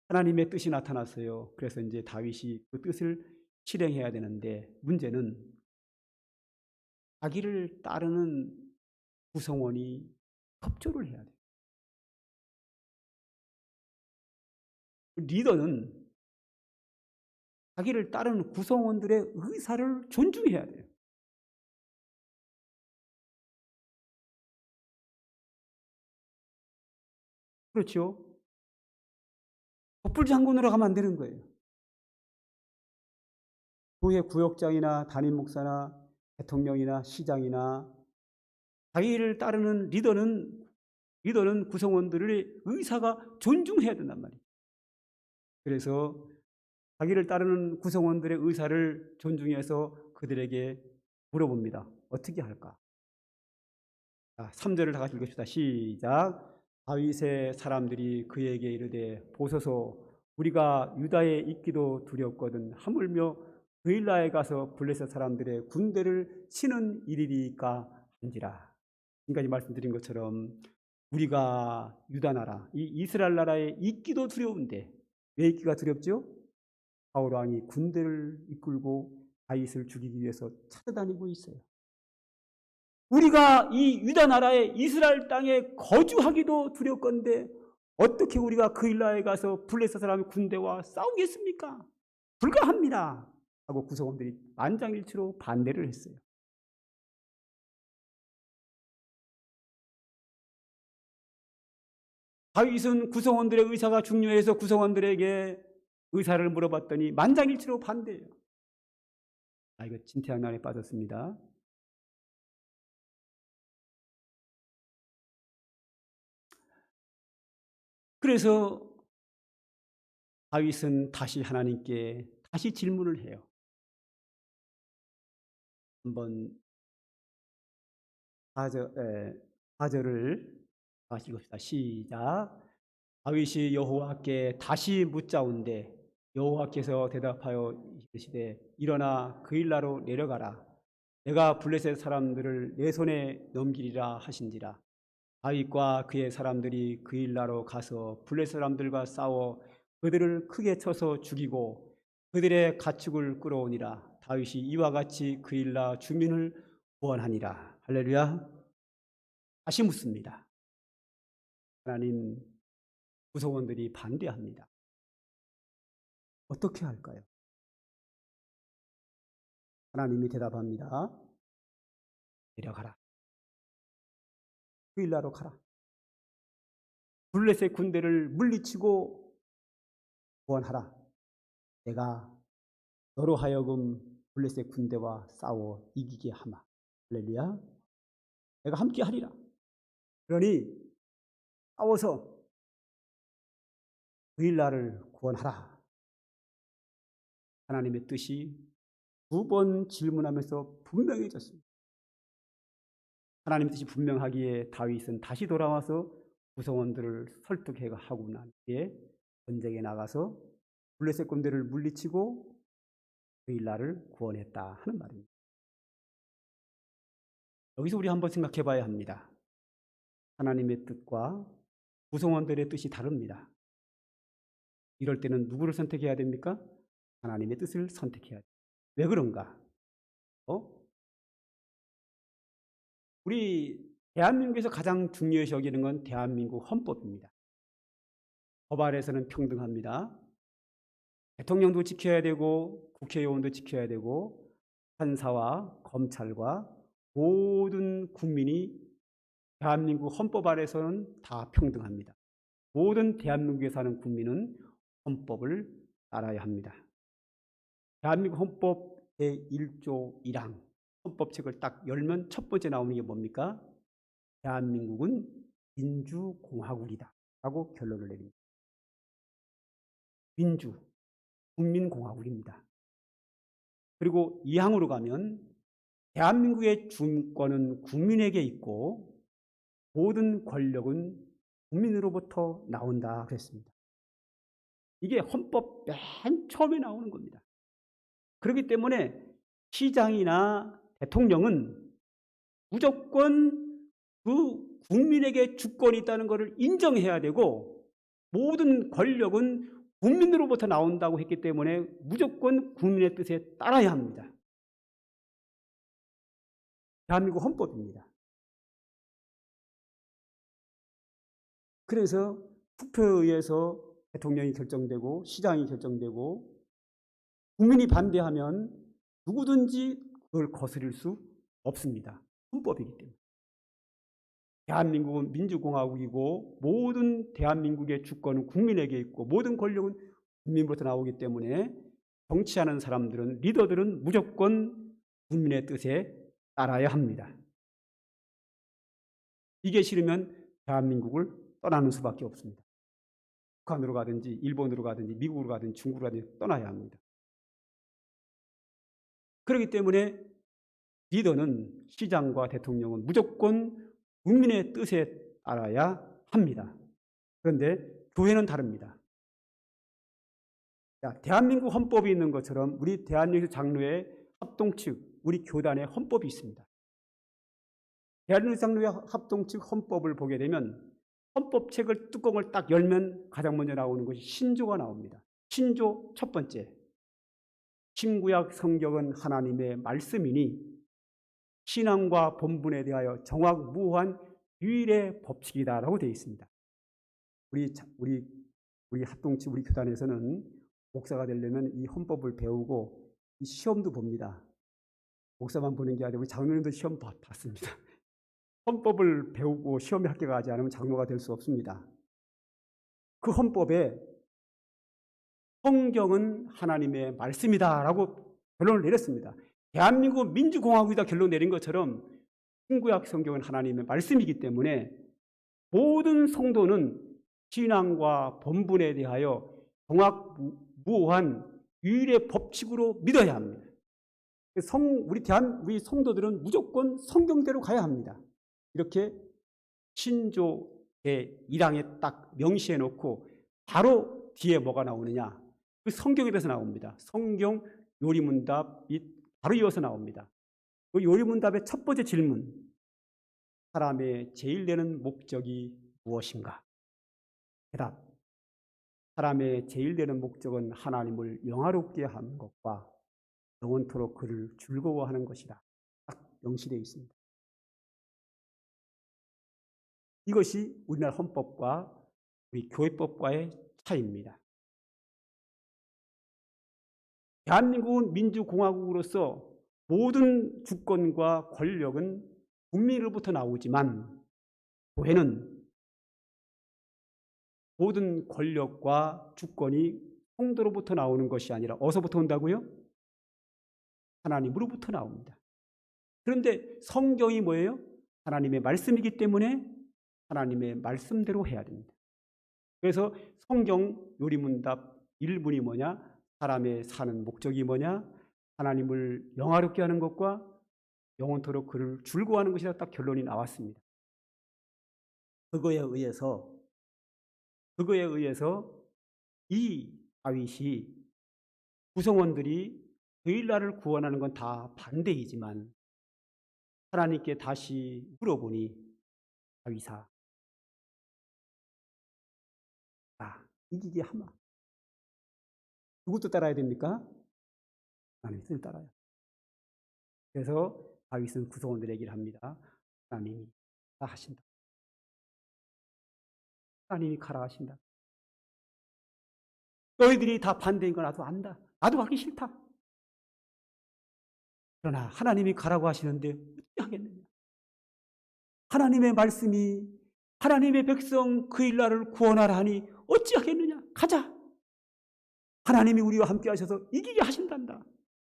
하나님의 뜻이 나타났어요. 그래서 이제 다윗이 그 뜻을 실행해야 되는데 문제는 자기를 따르는 구성원이 협조를 해야 돼요. 리더는 자기를 따르는 구성원들의 의사를 존중해야 돼요. 그렇죠? 촛불장군으로 가면 안 되는 거예요. 교회 구역장이나 담임 목사나 대통령이나 시장이나 자기를 따르는 리더는 구성원들의 의사가 존중해야 된단 말이에요. 그래서 자기를 따르는 구성원들의 의사를 존중해서 그들에게 물어봅니다. 어떻게 할까? 자, 3절을 다 같이 읽읍시다. 시작. 다윗의 사람들이 그에게 이르되 보소서 우리가 유다에 있기도 두렵거든 하물며 그일라에 가서 블레셋 사람들의 군대를 치는 일이리까 한지라. 지금까지 말씀드린 것처럼 우리가 유다 나라, 이 이스라엘 나라에 있기도 두려운데 왜 있기가 두렵죠? 사울 왕이 군대를 이끌고 다윗을 죽이기 위해서 찾아다니고 있어요. 우리가 이 유다 나라의 이스라엘 땅에 거주하기도 두렵건데 어떻게 우리가 그일라에 가서 블레셋 사람의 군대와 싸우겠습니까? 불가합니다. 하고 구성원들이 만장일치로 반대를 했어요. 다윗은 구성원들의 의사가 중요해서 구성원들에게 의사를 물어봤더니 만장일치로 반대해요. 이거 진퇴양 난에 빠졌습니다. 그래서 다윗은 다시 하나님께 다시 질문을 해요. 한번 4절을 다시 읽읍시다. 시작. 다윗이 여호와께 다시 묻자온데 여호와께서 대답하여 이르시되 일어나 그일라로 내려가라. 내가 블레셋 사람들을 내 손에 넘기리라 하신지라. 다윗과 그의 사람들이 그일라로 가서 블레셋 사람들과 싸워 그들을 크게 쳐서 죽이고 그들의 가축을 끌어오니라. 다윗이 이와 같이 그일라 주민을 구원하니라. 할렐루야. 다시 묻습니다. 하나님, 구성원들이 반대합니다. 어떻게 할까요? 하나님이 대답합니다. 내려가라. 그일라로 가라. 블레셋 군대를 물리치고 구원하라. 내가 너로 하여금 블레셋 군대와 싸워 이기게 하마. 할렐루야. 내가 함께 하리라. 그러니 싸워서 그일라를 구원하라. 하나님의 뜻이 두 번 질문하면서 분명해졌습니다. 하나님의 뜻이 분명하기에 다윗은 다시 돌아와서 구성원들을 설득하고 난 뒤에 전쟁에 나가서 블레셋 군대를 물리치고 그일라를 구원했다 하는 말입니다. 여기서 우리 한번 생각해 봐야 합니다. 하나님의 뜻과 구성원들의 뜻이 다릅니다. 이럴 때는 누구를 선택해야 됩니까? 하나님의 뜻을 선택해야 됩니다. 왜 그런가? 우리 대한민국에서 가장 중요시 여기는 건 대한민국 헌법입니다. 법 아래서는 평등합니다. 대통령도 지켜야 되고 국회의원도 지켜야 되고 판사와 검찰과 모든 국민이 대한민국 헌법 아래서는 다 평등합니다. 모든 대한민국에 사는 국민은 헌법을 따라야 합니다. 대한민국 헌법 제1조 1항 헌법책을 딱 열면 첫 번째 나오는 게 뭡니까? 대한민국은 민주공화국이다 라고 결론을 내립니다. 민주, 국민공화국입니다. 그리고 2항으로 가면 대한민국의 주권은 국민에게 있고 모든 권력은 국민으로부터 나온다 그랬습니다. 이게 헌법 맨 처음에 나오는 겁니다. 그렇기 때문에 시장이나 대통령은 무조건 그 국민에게 주권이 있다는 것을 인정해야 되고 모든 권력은 국민으로부터 나온다고 했기 때문에 무조건 국민의 뜻에 따라야 합니다. 대한민국 헌법입니다. 그래서 투표에 의해서 대통령이 결정되고 시장이 결정되고 국민이 반대하면 누구든지 그걸 거스릴 수 없습니다. 헌법이기 때문에. 대한민국은 민주공화국이고 모든 대한민국의 주권은 국민에게 있고 모든 권력은 국민으로부터 나오기 때문에 정치하는 사람들은 리더들은 무조건 국민의 뜻에 따라야 합니다. 이게 싫으면 대한민국을 떠나는 수밖에 없습니다. 북한으로 가든지 일본으로 가든지 미국으로 가든지 중국으로 가든지 떠나야 합니다. 그렇기 때문에 리더는 시장과 대통령은 무조건 국민의 뜻에 따라야 합니다. 그런데 교회는 다릅니다. 자, 대한민국 헌법이 있는 것처럼 우리 대한민국 장로회 합동측, 우리 교단의 헌법이 있습니다. 대한민국 장로회 합동측 헌법을 보게 되면 헌법책을 뚜껑을 딱 열면 가장 먼저 나오는 것이 신조가 나옵니다. 신조 첫 번째. 신구약 성경은 하나님의 말씀이니 신앙과 본분에 대하여 정확무한 유일의 법칙이다라고 되어 있습니다. 우리 합동측 우리 교단에서는 목사가 되려면 이 헌법을 배우고 이 시험도 봅니다. 목사만 보는 게 아니라 우리 장로님도 시험 봤습니다. 헌법을 배우고 시험에 합격하지 않으면 장로가 될 수 없습니다. 그 헌법에 성경은 하나님의 말씀이다라고 결론을 내렸습니다. 대한민국 민주공화국이다 결론 내린 것처럼 신구약 성경은 하나님의 말씀이기 때문에 모든 성도는 신앙과 본분에 대하여 정확무한 유일의 법칙으로 믿어야 합니다. 우리 성도들은 무조건 성경대로 가야 합니다. 이렇게 신조 제1항에 딱 명시해 놓고 바로 뒤에 뭐가 나오느냐? 그 성경에 대해서 나옵니다. 성경 요리문답이 바로 이어서 나옵니다. 그 요리문답의 첫 번째 질문. 사람의 제일 되는 목적이 무엇인가? 대답. 사람의 제일 되는 목적은 하나님을 영화롭게 하는 것과 영원토록 그를 즐거워하는 것이다. 딱 명시되어 있습니다. 이것이 우리나라 헌법과 우리 교회법과의 차이입니다. 대한민국은 민주공화국으로서 모든 주권과 권력은 국민으로부터 나오지만 교회는 모든 권력과 주권이 성도로부터 나오는 것이 아니라 어디서부터 온다고요? 하나님으로부터 나옵니다. 그런데 성경이 뭐예요? 하나님의 말씀이기 때문에 하나님의 말씀대로 해야 됩니다. 그래서 성경 요리문답 1문이 뭐냐? 사람의 사는 목적이 뭐냐? 하나님을 영화롭게 하는 것과 영원토록 그를 즐거워하는 것이라 딱 결론이 나왔습니다. 그거에 의해서 이 다윗이 구성원들이 그일날을 구원하는 건 다 반대이지만 하나님께 다시 물어보니 다윗아, 이기게 하마. 누구도 따라야 됩니까? 하나님의 뜻을 따라야. 그래서 다윗은 구성원들에게 얘기를 합니다. 하나님이 다 하신다. 하나님이 가라 하신다. 너희들이 다 반대인 거 나도 안다. 나도 하기 싫다. 그러나 하나님이 가라고 하시는데 어떻게 하겠느냐. 하나님의 말씀이 하나님의 백성 그 일날을 구원하라 하니 어찌하겠느냐. 가자. 하나님이 우리와 함께 하셔서 이기게 하신단다.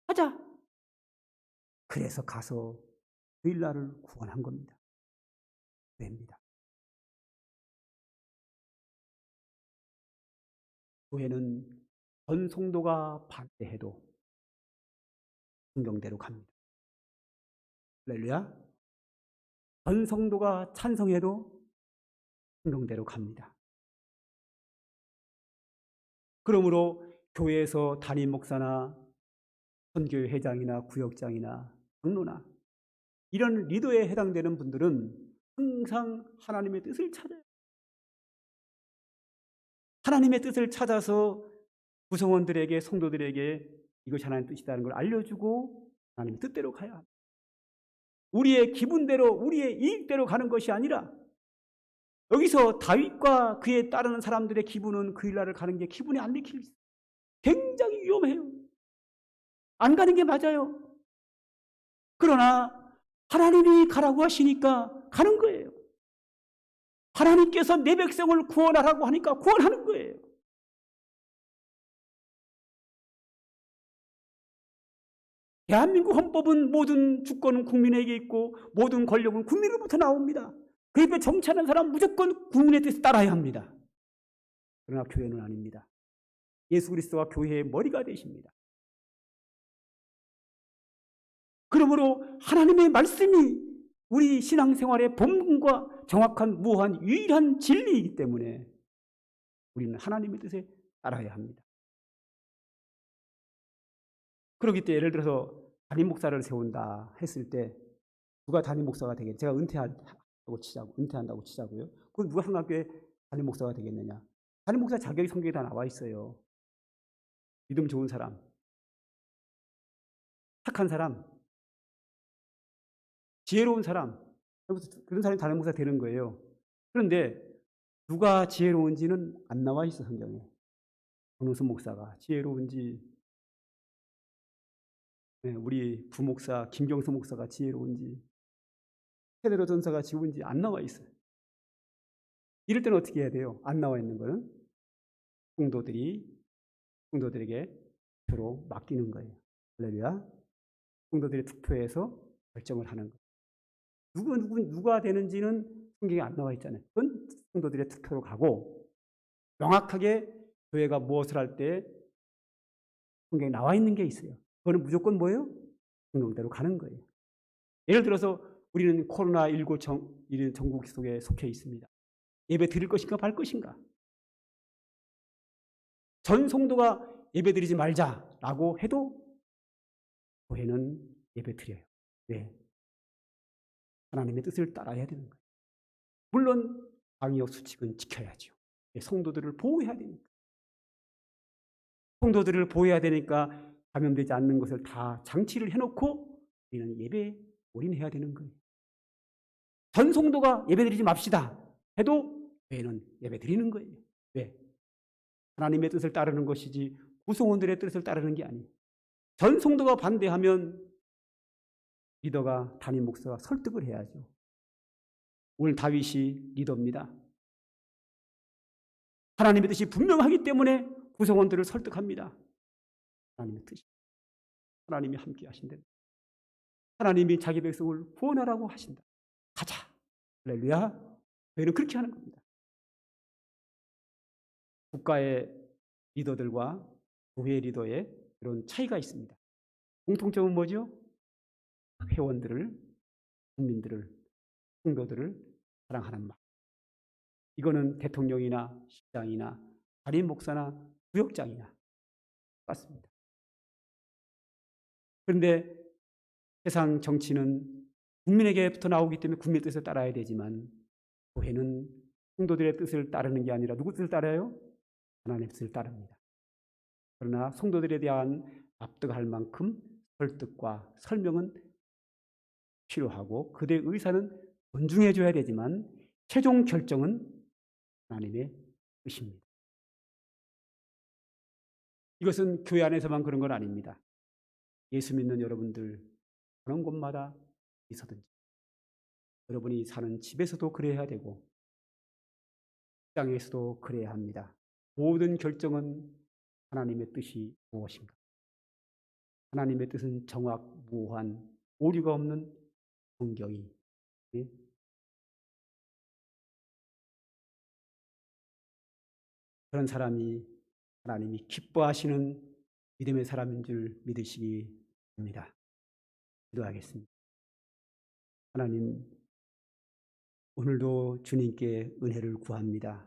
하자. 그래서 가서 주일날을 구원한 겁니다. 교회입니다. 교회는 전 성도가 반대해도 성경대로 갑니다. 할렐루야. 전 성도가 찬성해도 성경대로 갑니다. 그러므로 교회에서 담임 목사나 선교회 회장이나 구역장이나 장로나 이런 리더에 해당되는 분들은 항상 하나님의 뜻을 찾아요. 하나님의 뜻을 찾아서 구성원들에게, 성도들에게 이것이 하나님의 뜻이라는 걸 알려주고 하나님의 뜻대로 가야 합니다. 우리의 기분대로, 우리의 이익대로 가는 것이 아니라, 여기서 다윗과 그에 따르는 사람들의 기분은 그 일날을 가는 게 기분이 안 내킬 수 있어요. 굉장히 위험해요. 안 가는 게 맞아요. 그러나 하나님이 가라고 하시니까 가는 거예요. 하나님께서 내 백성을 구원하라고 하니까 구원하는 거예요. 대한민국 헌법은 모든 주권은 국민에게 있고 모든 권력은 국민으로부터 나옵니다. 그 옆에 정치하는 사람은 무조건 국민의 뜻에 따라야 합니다. 그러나 교회는 아닙니다. 예수 그리스도가 교회의 머리가 되십니다. 그러므로 하나님의 말씀이 우리 신앙생활의 본분과 정확한 무한 유일한 진리이기 때문에 우리는 하나님의 뜻에 따라야 합니다. 그렇기 때문에 예를 들어서 담임 목사를 세운다 했을 때 누가 담임 목사가 되겠냐? 제가 은퇴한다고 치자고요. 그럼 누가 한학교에 담임 목사가 되겠느냐? 담임 목사 자격이 성경에 다 나와 있어요. 믿음 좋은 사람, 착한 사람, 지혜로운 사람, 그런 사람이 담임 목사 되는 거예요. 그런데 누가 지혜로운지는 안 나와 있어, 성경에. 권우순 목사가 지혜로운지, 우리 부목사 김경수 목사가 지혜로운지, 테드로 전사가 지혜로운지 안 나와 있어요. 이럴 때는 어떻게 해야 돼요? 안 나와 있는 거는 성도들에게 투표로 맡기는 거예요. 할렐루야. 성도들의 투표에서 결정을 하는 거예요. 누가 되는지는 성경에 안 나와 있잖아요. 그건 성도들의 투표로 가고 명확하게 교회가 무엇을 할 때 성경에 나와 있는 게 있어요. 그거는 무조건 뭐예요? 성경대로 가는 거예요. 예를 들어서 우리는 코로나19 이런 전국 속에 속해 있습니다. 예배 드릴 것인가 말 것인가? 전 성도가 예배 드리지 말자라고 해도 교회는 예배 드려요. 왜? 하나님의 뜻을 따라야 되는 거예요. 물론 방역 수칙은 지켜야죠. 성도들을 보호해야 되니까. 성도들을 보호해야 되니까 감염되지 않는 것을 다 장치를 해놓고 우리는 예배에 올인해야 되는 거예요. 전 성도가 예배 드리지 맙시다 해도 교회는 예배 드리는 거예요. 왜? 하나님의 뜻을 따르는 것이지 구성원들의 뜻을 따르는 게 아니에요. 전 성도가 반대하면 리더가, 담임 목사가 설득을 해야죠. 오늘 다윗이 리더입니다. 하나님의 뜻이 분명하기 때문에 구성원들을 설득합니다. 하나님의 뜻이. 하나님이 함께 하신다. 하나님이 자기 백성을 구원하라고 하신다. 가자. 할렐루야. 저희는 그렇게 하는 겁니다. 국가의 리더들과 교회 리더의 이런 차이가 있습니다. 공통점은 뭐죠? 회원들을, 국민들을, 성도들을 사랑하는 마음. 이거는 대통령이나 시장이나 담임 목사나 구역장이나 똑같습니다. 그런데 세상 정치는 국민에게부터 나오기 때문에 국민의 뜻을 따라야 되지만 교회는 성도들의 뜻을 따르는 게 아니라 누구 뜻을 따라요? 하나님의 뜻을 따릅니다. 그러나 성도들에 대한 납득할 만큼 설득과 설명은 필요하고 그들의 의사는 존중해 줘야 되지만 최종 결정은 하나님의 뜻입니다. 이것은 교회 안에서만 그런 건 아닙니다. 예수 믿는 여러분들 그런 곳마다 있어든지 여러분이 사는 집에서도 그래야 되고 직장에서도 그래야 합니다. 모든 결정은 하나님의 뜻이 무엇인가? 하나님의 뜻은 정확무한 오류가 없는 성경이, 예? 그런 사람이 하나님이 기뻐하시는 믿음의 사람인 줄 믿으시기 바랍니다. 기도하겠습니다. 하나님, 오늘도 주님께 은혜를 구합니다.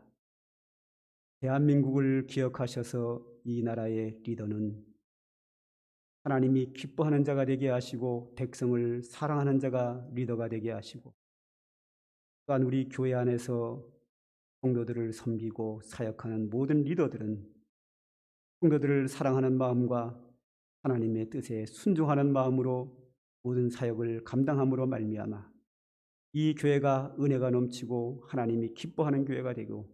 대한민국을 기억하셔서 이 나라의 리더는 하나님이 기뻐하는 자가 되게 하시고 백성을 사랑하는 자가 리더가 되게 하시고, 또한 우리 교회 안에서 성도들을 섬기고 사역하는 모든 리더들은 성도들을 사랑하는 마음과 하나님의 뜻에 순종하는 마음으로 모든 사역을 감당함으로 말미암아 이 교회가 은혜가 넘치고 하나님이 기뻐하는 교회가 되고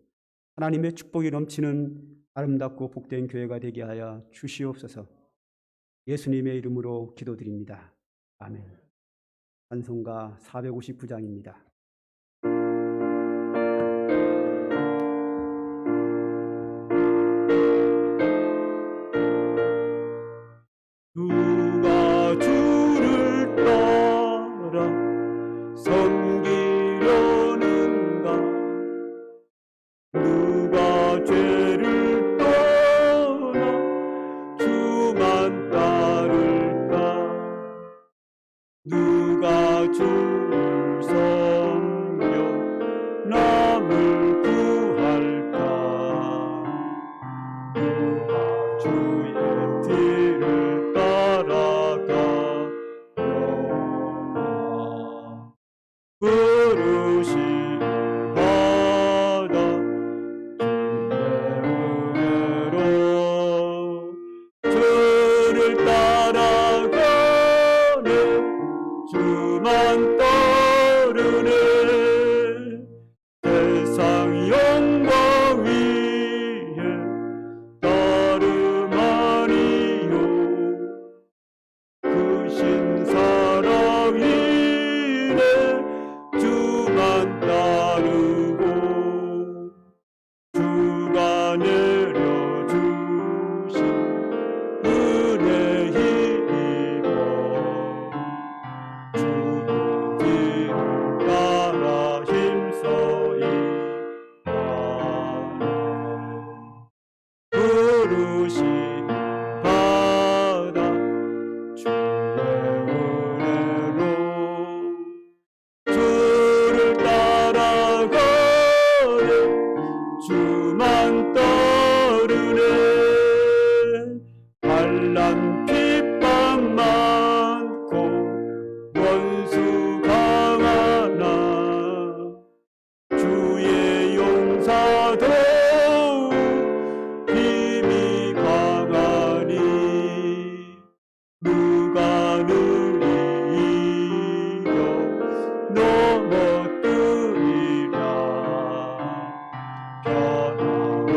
하나님의 축복이 넘치는 아름답고 복된 교회가 되게 하여 주시옵소서. 예수님의 이름으로 기도드립니다. 아멘. 찬송가 459장입니다. 누가 주를 따라 섬기려는가? 누가 죄를 떠나 주만 따를까? 누가 주를 섬겨 남을 구할까? 누가 주의 뒤를 따라가려나? 부르시 바다 주의 은혜로 주를 따라가네 주만 따르네 세상 영광 위에 따름 아니요 크신 사랑 이래 주만 따르고 주가 내려주신 은혜 힘입어 주의 뒤를 따라 힘써 일하네 부르시 바다 주의 은혜로 주를 따라가네 주만 따르네 환난 핍박 많고 원수 강하나 주의 용사도 힘이 강하니 누가 능히 이겨 넘어뜨리랴 변함없는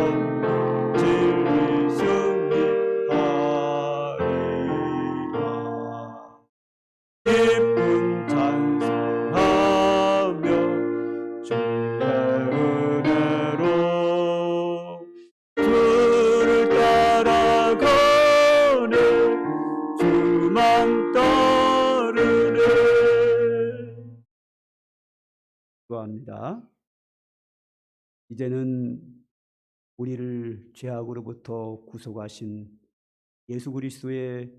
진리 승리하리라 기쁜 찬송하며 주의 은혜로 주를 따라가네 주만 따르네 기도합니다. 이제는 우리를 죄악으로부터 구속하신 예수 그리스도의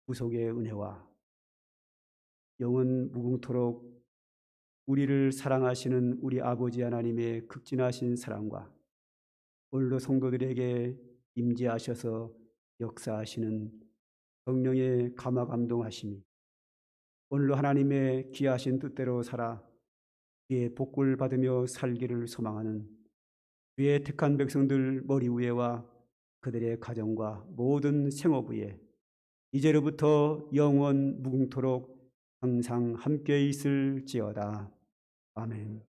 구속의 은혜와 영원 무궁토록 우리를 사랑하시는 우리 아버지 하나님의 극진하신 사랑과 오늘도 성도들에게 임재하셔서 역사하시는 성령의 감화 감동하심이 오늘도 하나님의 귀하신 뜻대로 살아 그의 복을 받으며 살기를 소망하는 그의 택한 백성들 머리 위에와 그들의 가정과 모든 생업 위에 이제로부터 영원 무궁토록 항상 함께 있을지어다. 아멘.